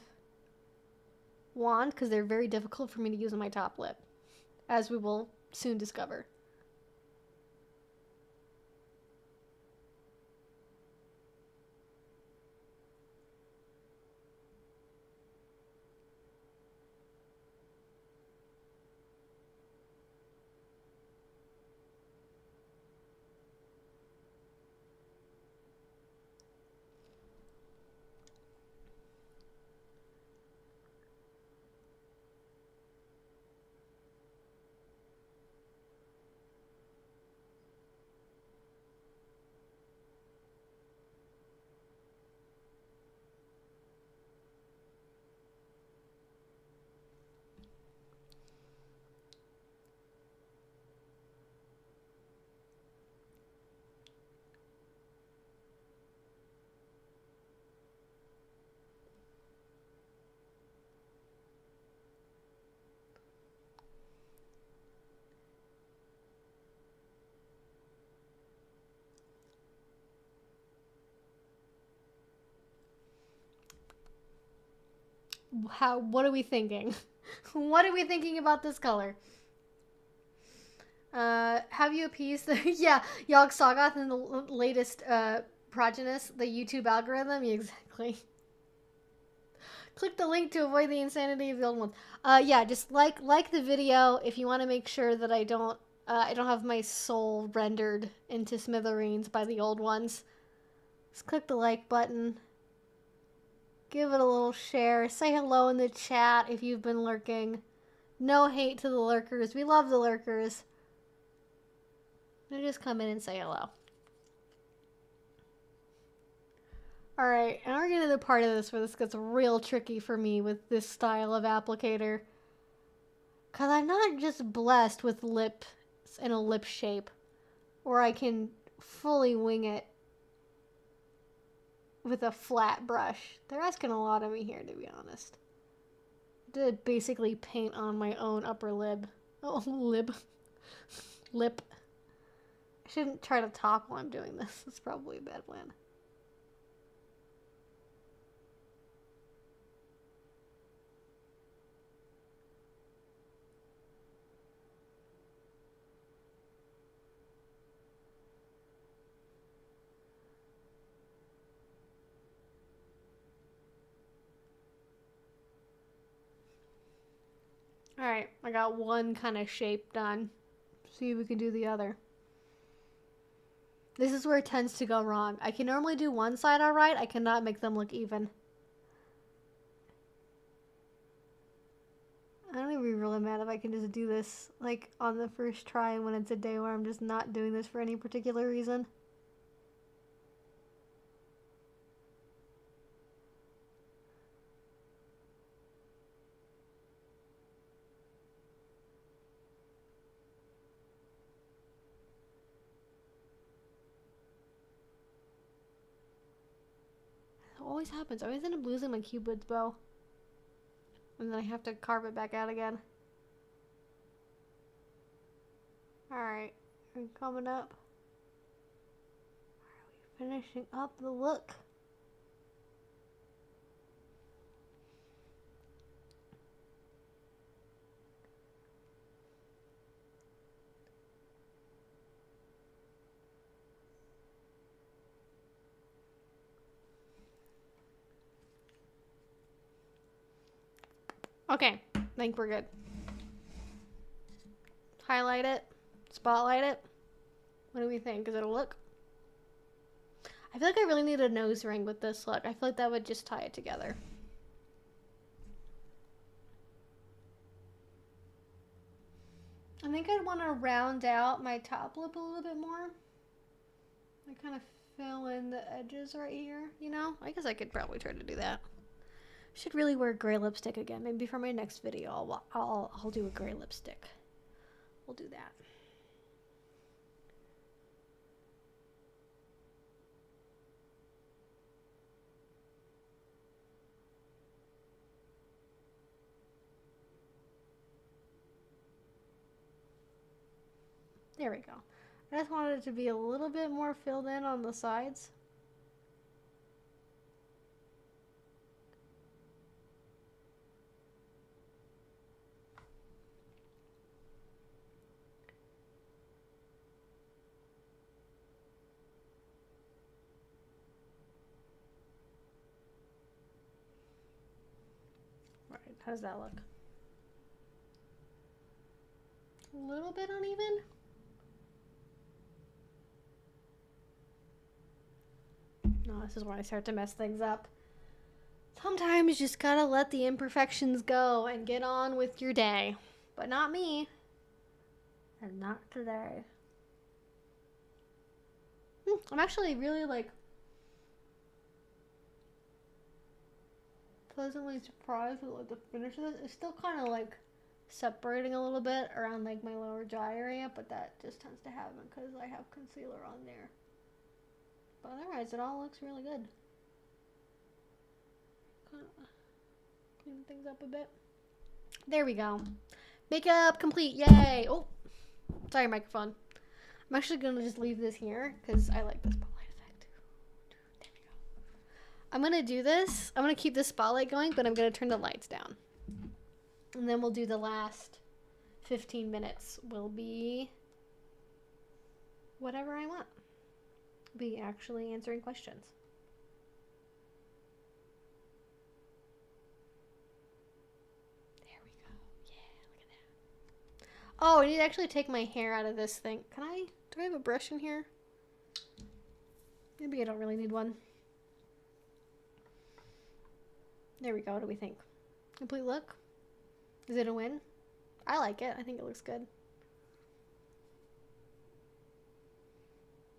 [SPEAKER 1] wand because they're very difficult for me to use on my top lip, as we will soon discover. What are we thinking? What are we thinking about this color? Have you appeased the yeah, Yogg Soggoth in the latest Progenus, the YouTube algorithm? Yeah, exactly. Click the link to avoid the insanity of the old ones. Yeah, just like the video if you want to make sure that I don't have my soul rendered into smithereens by the old ones. Just click the like button. Give it a little share. Say hello in the chat if you've been lurking. No hate to the lurkers. We love the lurkers. Just come in and say hello. Alright, and we're getting to the part of this where this gets real tricky for me with this style of applicator. Because I'm not just blessed with lips in a lip shape where I can fully wing it with a flat brush. They're asking a lot of me here, to be honest. I did basically paint on my own upper lip. Oh, lip. I shouldn't try to talk while I'm doing this. It's probably a bad plan. Alright, I got one kind of shape done. See if we can do the other. This is where it tends to go wrong. I can normally do one side alright. I cannot make them look even. I don't even be really mad if I can just do this like on the first try when it's a day where I'm just not doing this for any particular reason. It always happens. I always end up losing my Cupid's bow. And then I have to carve it back out again. Alright, we're coming up. Are we finishing up the look? Okay, I think we're good. Highlight it. Spotlight it. What do we think? Does it look? I feel like I really need a nose ring with this look. I feel like that would just tie it together. I think I'd want to round out my top lip a little bit more. I kind of fill in the edges right here, you know? I guess I could probably try to do that. Should really wear gray lipstick again. Maybe for my next video, I'll do a gray lipstick. We'll do that. There we go. I just wanted it to be a little bit more filled in on the sides. How does that look? A little bit uneven? No, this is where I start to mess things up. Sometimes you just gotta let the imperfections go and get on with your day. But not me. And not today. I'm actually really like pleasantly surprised with like the finish of this. It's still kind of like separating a little bit around like my lower jaw area, but that just tends to happen because I have concealer on there. But otherwise, it all looks really good. Kind of clean things up a bit. There we go. Makeup complete. Yay! Oh, sorry, microphone. I'm actually gonna just leave this here because I like this spotlight effect. There we go. I'm gonna do this. I'm gonna keep the spotlight going, but I'm gonna turn the lights down. And then we'll do the last 15 minutes. Will be whatever I want. Be actually answering questions. There we go. Yeah, look at that. Oh, I need to actually take my hair out of this thing. Do I have a brush in here? Maybe I don't really need one. There we go. What do we think? Complete look? Is it a win? I like it. I think it looks good.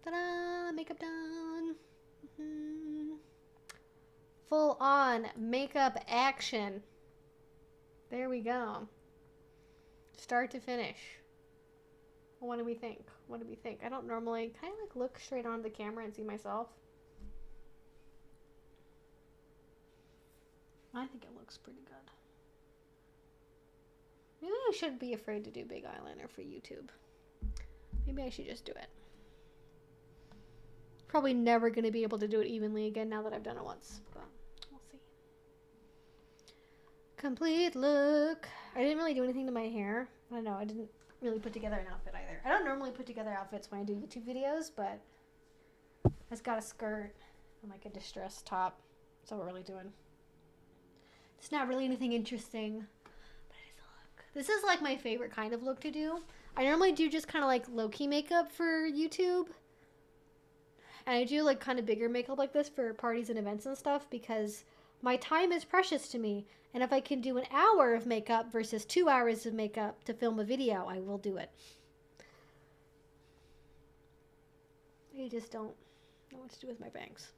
[SPEAKER 1] Ta-da! Makeup done. Full on makeup action. There we go. Start to finish. What do we think? What do we think? I don't normally kind of like look straight on the camera and see myself. I think it looks pretty good. Maybe I shouldn't be afraid to do big eyeliner for YouTube. Maybe I should just do it. Probably never going to be able to do it evenly again now that I've done it once, but we'll see. Complete look. I didn't really do anything to my hair. I don't know. I didn't really put together an outfit either. I don't normally put together outfits when I do YouTube videos, but I just got a skirt and like a distressed top. That's what we're really doing. It's not really anything interesting, but it is a look. This is like my favorite kind of look to do. I normally do just kind of like low-key makeup for YouTube. And I do like kind of bigger makeup like this for parties and events and stuff because my time is precious to me. And if I can do an hour of makeup versus 2 hours of makeup to film a video, I will do it. I just don't know what to do with my bangs.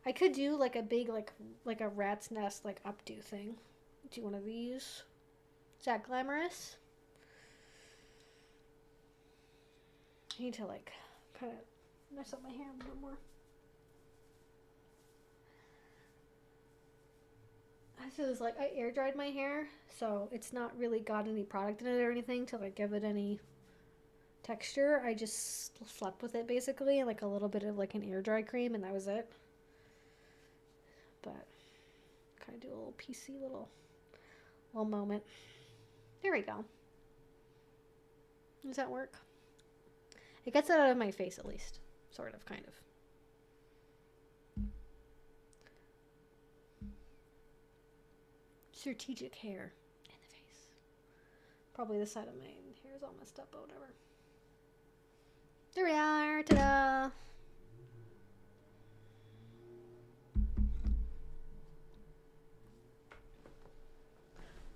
[SPEAKER 1] I could do like a big like a rat's nest like updo thing. Do one of these. Is that glamorous? I need to like kind of mess up my hair a little bit more. This is like I air dried my hair, so it's not really got any product in it or anything to like give it any texture. I just slept with it basically, like a little bit of like an air dry cream, and that was it. But kind of do a little PC little moment. There we go. Does that work? It gets it out of my face at least, sort of, kind of. Strategic hair in the face. Probably the side of my hair is all messed up, but whatever. There we are. Ta-da!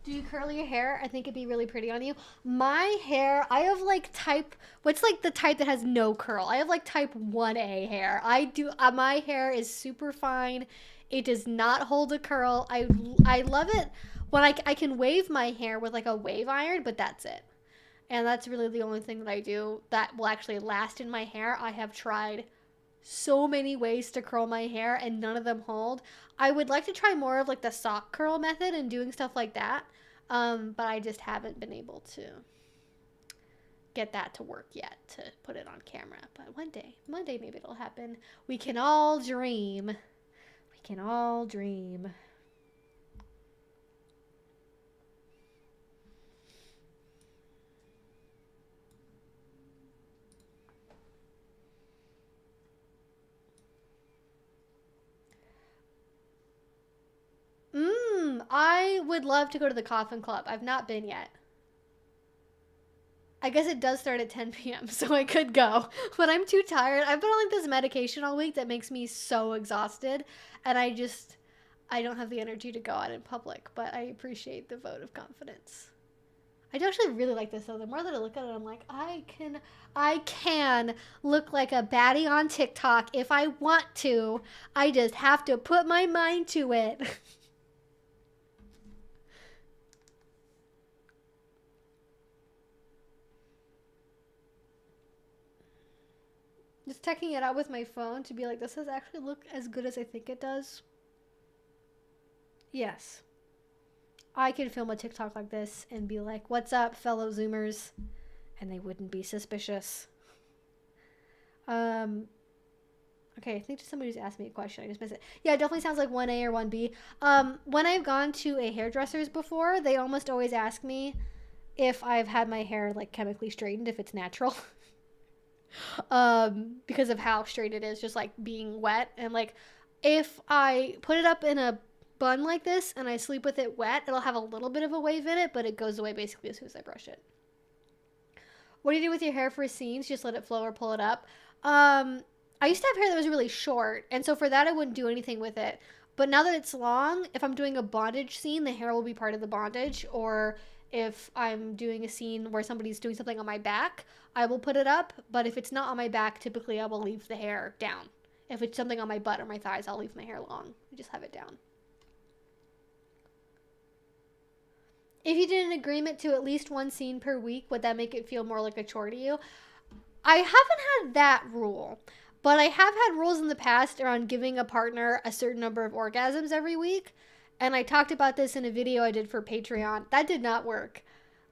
[SPEAKER 1] Do you curl your hair? I think it'd be really pretty on you. My hair, I have like type, what's like the type that has no curl? I have like type 1A hair. I do, my hair is super fine. It does not hold a curl. I love it when I can wave my hair with like a wave iron, but that's it. And that's really the only thing that I do that will actually last in my hair. I have tried so many ways to curl my hair and none of them hold. I would like to try more of like the sock curl method and doing stuff like that. But I just haven't been able to get that to work yet to put it on camera. But one day maybe it'll happen. We can all dream. We can all dream. I would love to go to the Coffin Club. I've not been yet. I guess it does start at 10 p.m., so I could go. But I'm too tired. I've been on like this medication all week that makes me so exhausted. And I don't have the energy to go out in public. But I appreciate the vote of confidence. I do actually really like this, though. The more that I look at it, I'm like, I can look like a baddie on TikTok if I want to. I just have to put my mind to it. Just checking it out with my phone to be like, does this actually look as good as I think it does? Yes. I could film a TikTok like this and be like, what's up, fellow Zoomers? And they wouldn't be suspicious. Okay, I think somebody just asked me a question. I just missed it. Yeah, it definitely sounds like 1A or 1B. When I've gone to a hairdresser's before, they almost always ask me if I've had my hair like chemically straightened, if it's natural. Because of how straight it is, just like being wet. And like if I put it up in a bun like this and I sleep with it wet, it'll have a little bit of a wave in it, but it goes away basically as soon as I brush it. What do you do with your hair for scenes? Just let it flow or pull it up? I used to have hair that was really short, and so for that I wouldn't do anything with it. But now that it's long, if I'm doing a bondage scene, the hair will be part of the bondage. Or if I'm doing a scene where somebody's doing something on my back, I will put it up. But if it's not on my back, typically I will leave the hair down. If it's something on my butt or my thighs, I'll leave my hair long. I just have it down. If you did an agreement to at least one scene per week, would that make it feel more like a chore to you? I haven't had that rule, but I have had rules in the past around giving a partner a certain number of orgasms every week. And I talked about this in a video I did for Patreon. That did not work.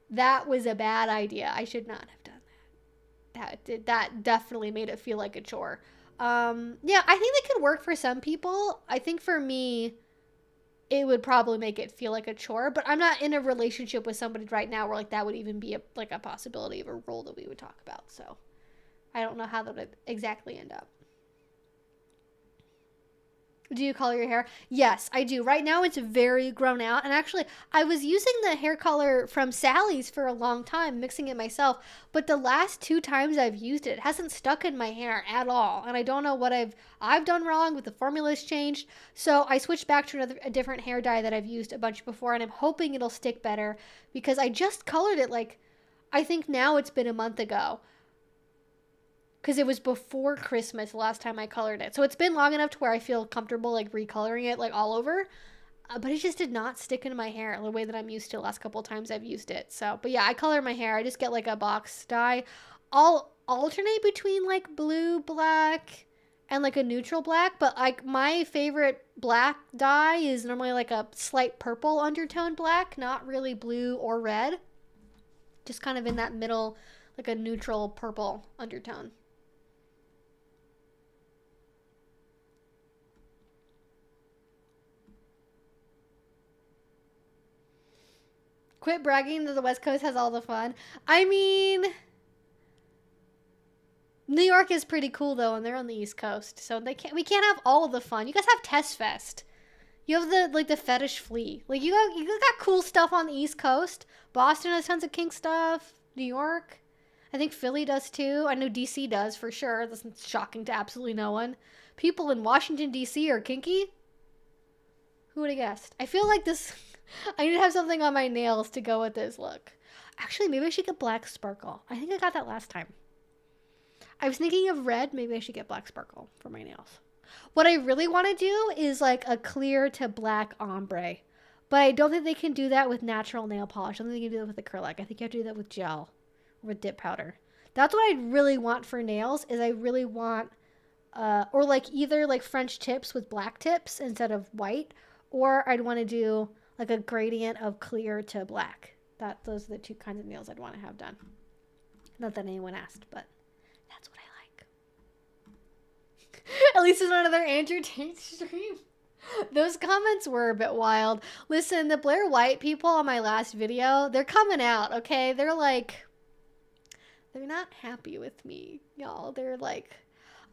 [SPEAKER 1] That was a bad idea. I should not have done that. That definitely made it feel like a chore. Yeah, I think that could work for some people. I think for me, it would probably make it feel like a chore. But I'm not in a relationship with somebody right now where like that would even be a possibility of a role that we would talk about. So I don't know how that would exactly end up. Do you color your hair? Yes, I do. Right now it's very grown out. And actually, I was using the hair color from Sally's for a long time, mixing it myself. But the last 2 times I've used it, it hasn't stuck in my hair at all. And I don't know what I've done wrong with the formula's changed. So I switched back to a different hair dye that I've used a bunch before. And I'm hoping it'll stick better because I just colored it like, I think now it's been a month ago. Because it was before Christmas the last time I colored it. So it's been long enough to where I feel comfortable like recoloring it like all over. But it just did not stick into my hair the way that I'm used to the last couple of times I've used it. So, but yeah, I color my hair. I just get like a box dye. I'll alternate between like blue, black, and like a neutral black. But like my favorite black dye is normally like a slight purple undertone black. Not really blue or red. Just kind of in that middle, like a neutral purple undertone. Quit bragging that the West Coast has all the fun. I mean, New York is pretty cool though, and they're on the East Coast, so we can't have all of the fun. You guys have Test Fest. You have the fetish flea. Like you got cool stuff on the East Coast. Boston has tons of kink stuff. New York, I think Philly does too. I know DC does for sure. That's shocking to absolutely no one. People in Washington DC are kinky. Who would have guessed? I feel like this. I need to have something on my nails to go with this look. Actually, maybe I should get black sparkle. I think I got that last time. I was thinking of red. Maybe I should get black sparkle for my nails. What I really want to do is like a clear to black ombre. But I don't think they can do that with natural nail polish. I don't think they can do that with acrylic. I think you have to do that with gel or with dip powder. That's what I really want for nails is I really want, or like either like French tips with black tips instead of white. Or I'd want to do like a gradient of clear to black. Those are the 2 kinds of nails I'd want to have done. Not that anyone asked, but that's what I like. At least it's not another Andrew Tate stream. Those comments were a bit wild. Listen, the Blair White people on my last video, they're coming out, okay? They're like, they're not happy with me, y'all. They're like,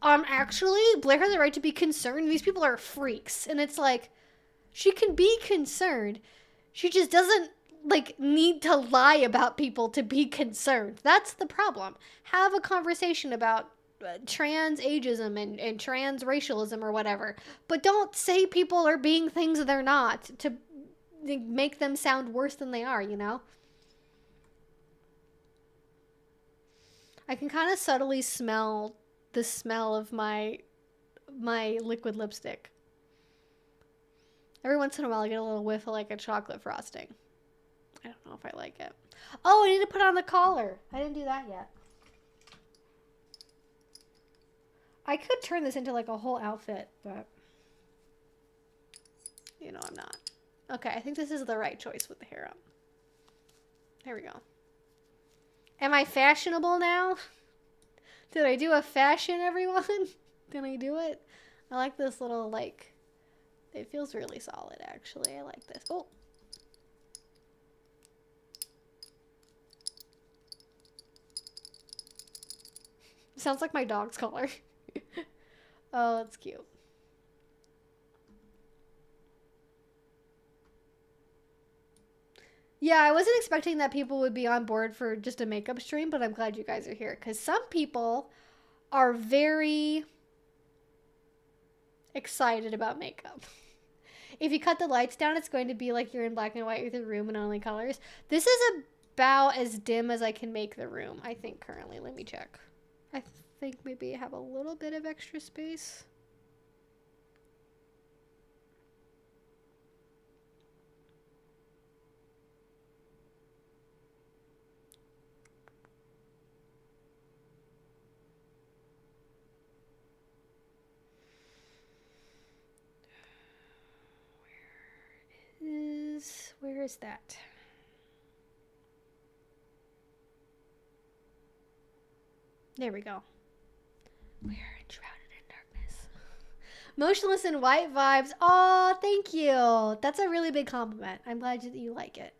[SPEAKER 1] actually, Blair has the right to be concerned. These people are freaks. And it's like, she can be concerned. She just doesn't like need to lie about people to be concerned. That's the problem. Have a conversation about trans ageism and trans racialism or whatever. But don't say people are being things they're not to make them sound worse than they are, you know? I can kind of subtly smell the smell of my liquid lipstick. Every once in a while, I get a little whiff of like a chocolate frosting. I don't know if I like it. Oh, I need to put on the collar. I didn't do that yet. I could turn this into like a whole outfit, but you know, I'm not. Okay, I think this is the right choice with the hair up. There we go. Am I fashionable now? Did I do a fashion, everyone? Did I do it? I like this little like... It feels really solid, actually. I like this. Oh. Sounds like my dog's collar. Oh, that's cute. Yeah, I wasn't expecting that people would be on board for just a makeup stream, but I'm glad you guys are here. Because some people are very excited about makeup. If you cut the lights down, it's going to be like you're in black and white with your room and only colors. This is about as dim as I can make the room, I think, currently. Let me check. I think maybe I have a little bit of extra space. Where is that? There we go. We are enshrouded in darkness. Motionless in white vibes. Oh, thank you. That's a really big compliment. I'm glad that you like it.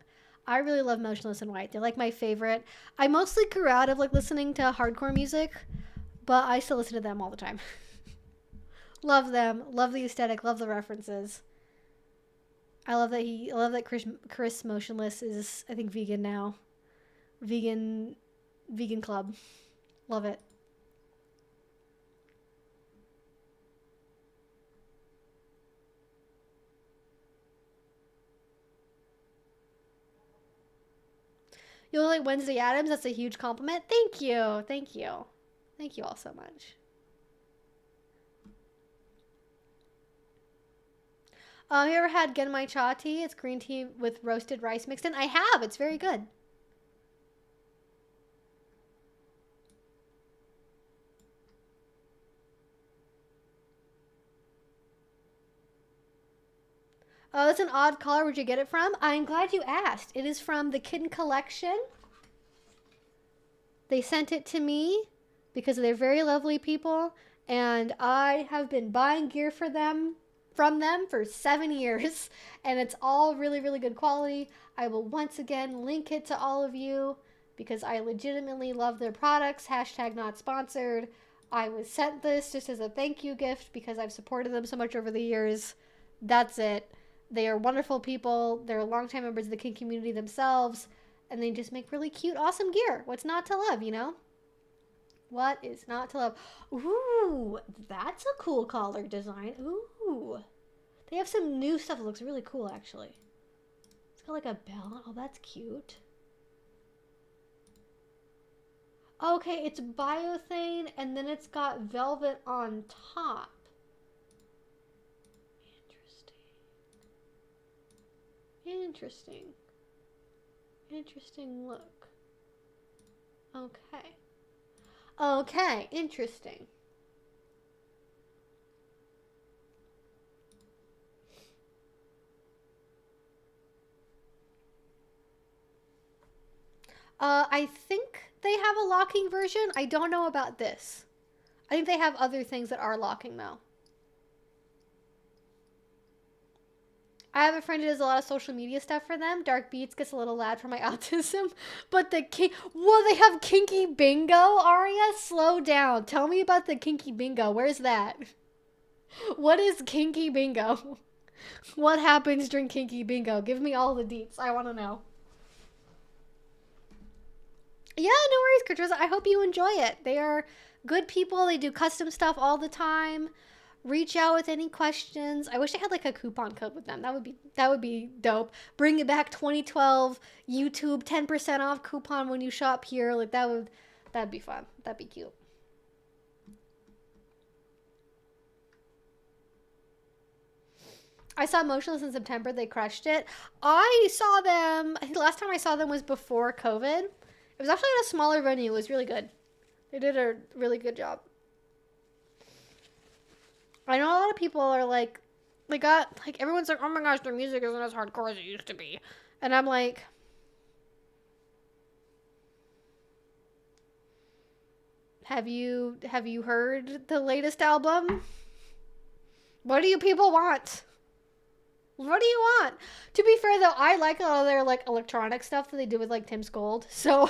[SPEAKER 1] I really love Motionless in White. They're like my favorite. I mostly grew out of like listening to hardcore music, but I still listen to them all the time. Love them. Love the aesthetic. Love the references. I love that Chris Motionless is, I think, vegan now. Vegan club. Love it. You look like Wednesday Addams. That's a huge compliment. Thank you. Thank you. Thank you all so much. You ever had Genmai Cha tea? It's green tea with roasted rice mixed in. I have. It's very good. Oh, that's an odd color. Where'd you get it from? I'm glad you asked. It is from the Kitten Collection. They sent it to me because they're very lovely people, and I have been buying gear from them for 7 years, and it's all really, really good quality. I will once again link it to all of you because I legitimately love their products. Hashtag not sponsored. I was sent this just as a thank you gift because I've supported them so much over the years. That's it. They are wonderful people. They're longtime members of the kink community themselves, and they just make really cute, awesome gear. What's not to love, you know? What is not to love? Ooh, that's a cool collar design. Ooh. They have some new stuff that looks really cool, actually. It's got like a bell. Oh, that's cute. Okay, it's biothane, and then it's got velvet on top. Interesting look. Okay, interesting. I think they have a locking version. I don't know about this. I think they have other things that are locking, though. I have a friend who does a lot of social media stuff for them. Dark Beats gets a little loud for my autism. But they have Kinky Bingo, Aria? Slow down. Tell me about the Kinky Bingo. Where's that? What is Kinky Bingo? What happens during Kinky Bingo? Give me all the deets. I want to know. Yeah, no worries, Katrina. I hope you enjoy it. They are good people. They do custom stuff all the time. Reach out with any questions. I wish I had like a coupon code with them. That would be dope. Bring it back 2012 YouTube 10% off coupon when you shop here. Like that'd be fun. That'd be cute. I saw Motionless in September. They crushed it. I saw them, I think the last time I saw them was before COVID. It was actually at a smaller venue. It was really good. They did a really good job. I know a lot of people are like, everyone's like, oh my gosh, their music isn't as hardcore as it used to be. And I'm like, have you heard the latest album? What do you people want? What do you want? To be fair though, I like all their like electronic stuff that they do with like Tim's Gold. So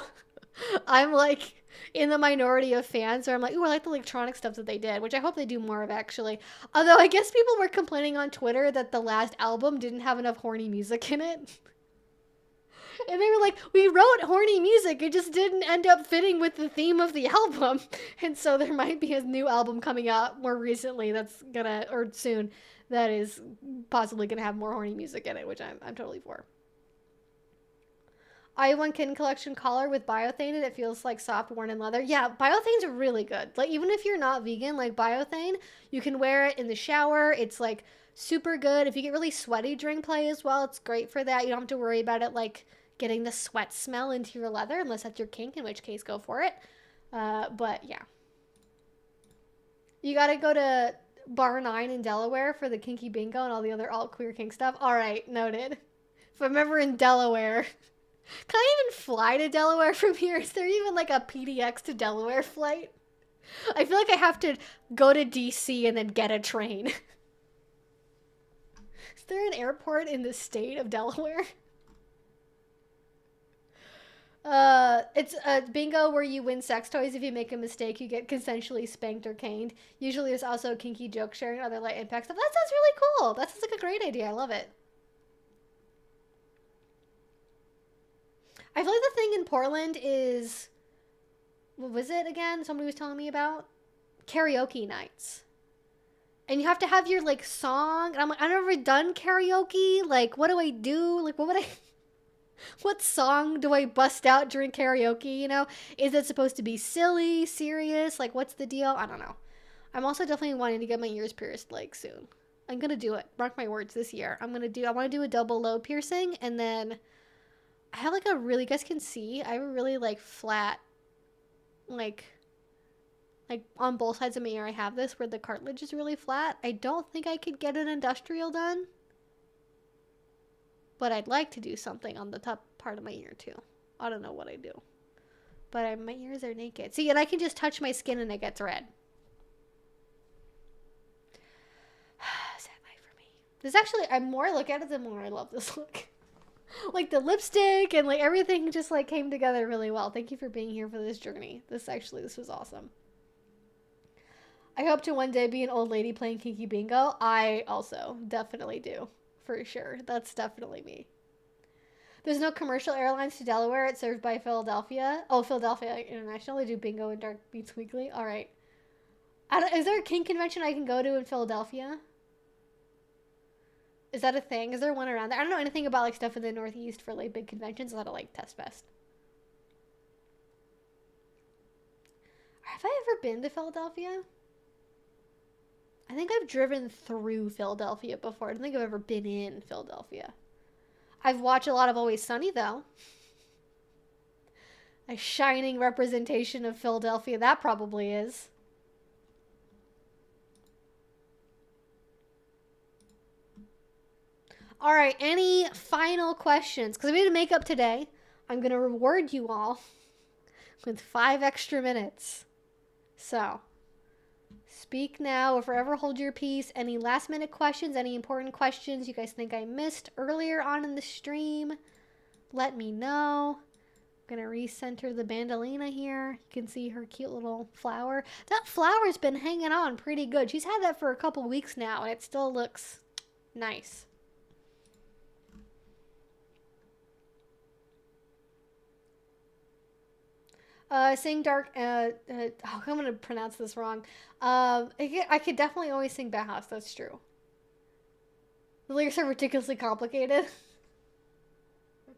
[SPEAKER 1] I'm like in the minority of fans where I'm like, ooh, I like the electronic stuff that they did, which I hope they do more of actually. Although I guess people were complaining on Twitter that the last album didn't have enough horny music in it. And they were like, we wrote horny music, it just didn't end up fitting with the theme of the album. And so there might be a new album coming out more recently or soon, that is possibly gonna have more horny music in it, which I'm totally for. I1 Kitten Collection collar with biothane and it feels like soft worn in leather. Yeah, biothane's really good. Like even if you're not vegan, like biothane, you can wear it in the shower. It's like super good. If you get really sweaty during play as well, it's great for that. You don't have to worry about it like getting the sweat smell into your leather unless that's your kink, in which case go for it. But yeah. You gotta go to Bar 9 in Delaware for the Kinky Bingo and all the other alt queer kink stuff. All right, noted. If I'm ever in Delaware... Can I even fly to Delaware from here? Is there even like a PDX to Delaware flight? I feel like I have to go to DC and then get a train. Is there an airport in the state of Delaware? It's a bingo where you win sex toys. If you make a mistake, you get consensually spanked or caned. Usually there's also kinky joke sharing, other light impact stuff. That sounds really cool. That sounds like a great idea. I love it. I feel like the thing in Portland is, what was it again? Somebody was telling me about karaoke nights. And you have to have your like song. And I'm like, I've never done karaoke. Like, what do I do? Like, what would I... What song do I bust out during karaoke, you know? Is it supposed to be silly, serious? Like, what's the deal? I don't know. I'm also definitely wanting to get my ears pierced, like, soon. I'm gonna do it. Mark my words, this year. I want to do a double lobe piercing, and then I have, like, a really, you guys can see, I have a really, like, flat, like, on both sides of my ear I have this, where the cartilage is really flat. I don't think I could get an industrial done. But I'd like to do something on the top part of my ear, too. I don't know what I do. But my ears are naked. See, and I can just touch my skin and it gets red. Sad life for me. This actually, I'm more I look at it, the more I love this look. Like the lipstick and like everything just like came together really well. Thank you for being here for this journey. This was awesome. I hope to one day be an old lady playing Kinky Bingo. I also definitely do. For sure. That's definitely me. There's no commercial airlines to Delaware. It's served by Philadelphia. Oh, Philadelphia International. They do bingo and dark beats weekly. All right. Is there a kink convention I can go to in Philadelphia? Is that a thing? Is there one around there? I don't know anything about like stuff in the Northeast for like big conventions. A lot of like Test Fest. Have I ever been to Philadelphia? I think I've driven through Philadelphia before. I don't think I've ever been in Philadelphia. I've watched a lot of Always Sunny, though. A shining representation of Philadelphia that probably is. All right, any final questions? Because I'm going to make up today. I'm going to reward you all with 5 extra minutes. So... speak now or forever hold your peace. Any last minute questions, any important questions you guys think I missed earlier on in the stream, let me know. I'm gonna recenter the bandolina here. You can see her cute little flower. That flower's been hanging on pretty good. She's had that for a couple weeks now and it still looks nice. Sing dark, oh, I'm gonna pronounce this wrong. I could definitely always sing Bauhaus, that's true. The lyrics are ridiculously complicated. If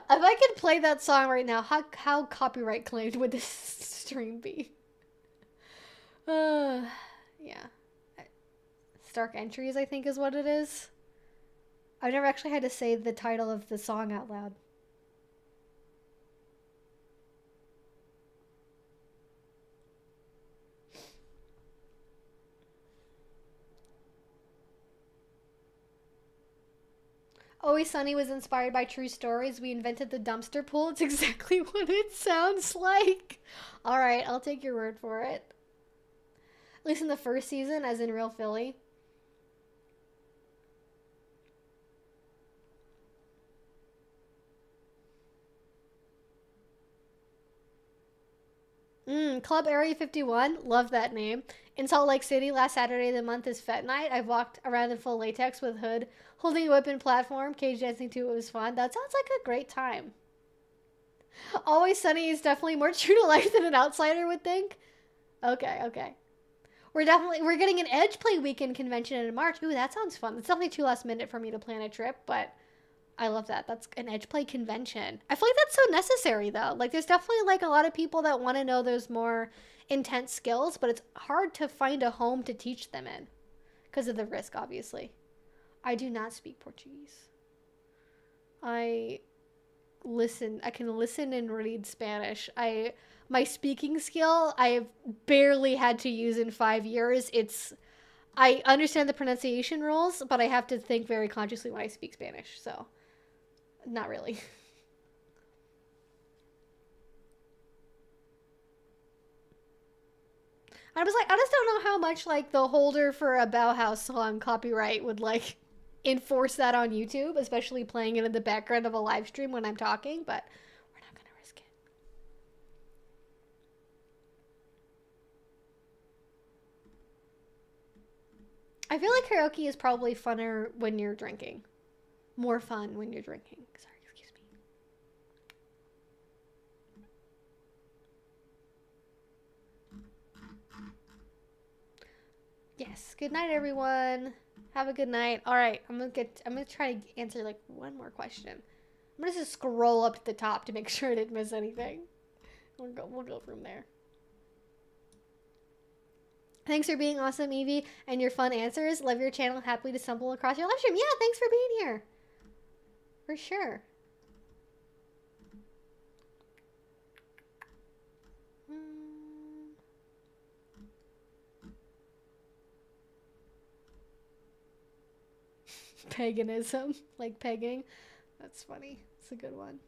[SPEAKER 1] I could play that song right now, how copyright claimed would this stream be? Yeah. Stark Entries, I think is what it is. I've never actually had to say the title of the song out loud. Always Sunny was inspired by true stories. We invented the dumpster pool. It's exactly what it sounds like. All right, I'll take your word for it. At least in the first season, as in real Philly. Club Area 51. Love that name. In Salt Lake City, last Saturday of the month is Fet Night. I've walked around in full latex with hood, holding a whip and platform, cage dancing too. It was fun. That sounds like a great time. Always Sunny is definitely more true to life than an outsider would think. Okay. We're getting an Edge Play weekend convention in March. Ooh, that sounds fun. It's definitely too last minute for me to plan a trip, but I love that. That's an Edge Play convention. I feel like that's so necessary, though. Like, there's definitely, like, a lot of people that want to know there's more intense skills, but it's hard to find a home to teach them in because of the risk, obviously. I do not speak Portuguese. I can listen and read Spanish. My speaking skill, I've barely had to use in 5 years. I understand the pronunciation rules, but I have to think very consciously when I speak Spanish, so not really. I was like, I just don't know how much, like, the holder for a Bauhaus song copyright would, like, enforce that on YouTube, especially playing it in the background of a live stream when I'm talking, but we're not gonna risk it. I feel like karaoke is probably funner when you're drinking. More fun when you're drinking. Sorry, excuse me. Yes. Good night, everyone. Have a good night. All right, I'm gonna try to answer like one more question. I'm gonna just scroll up to the top to make sure I didn't miss anything. We'll go from there. Thanks for being awesome, Evie, and your fun answers. Love your channel. Happy to stumble across your live stream. Yeah, thanks for being here. For sure. Paganism, like pegging. That's funny. It's a good one.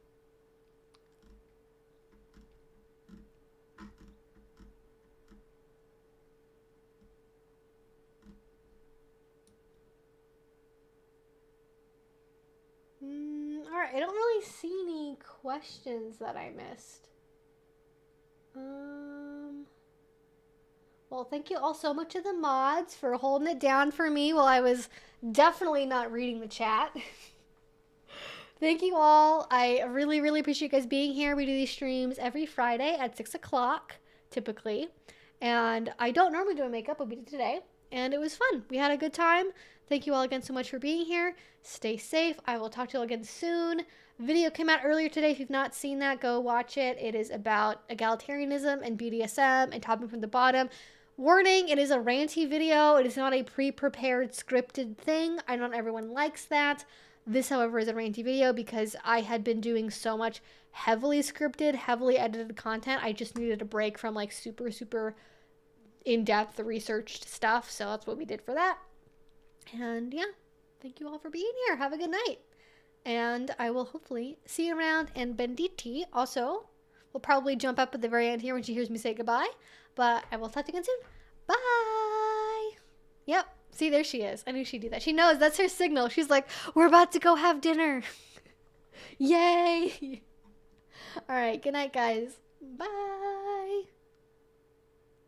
[SPEAKER 1] All right, I don't really see any questions that I missed. Well, thank you all so much to the mods for holding it down for me while I was definitely not reading the chat. Thank you all. I really, really appreciate you guys being here. We do these streams every Friday at 6 o'clock, typically. And I don't normally do a makeup, but we did today. And it was fun. We had a good time. Thank you all again so much for being here. Stay safe. I will talk to you all again soon. Video came out earlier today. If you've not seen that, go watch it. It is about egalitarianism and BDSM and topping from the bottom. Warning, it is a ranty video. It is not a pre-prepared scripted thing. I know not everyone likes that. This, however, is a ranty video because I had been doing so much heavily scripted, heavily edited content. I just needed a break from like super, super in-depth researched stuff. So that's what we did for that. And yeah, thank you all for being here. Have a good night. And I will hopefully see you around. And Benditi also will probably jump up at the very end here when she hears me say goodbye. But I will talk to you again soon. Bye. Yep. See, there she is. I knew she'd do that. She knows. That's her signal. She's like, we're about to go have dinner. Yay. All right. Good night, guys. Bye.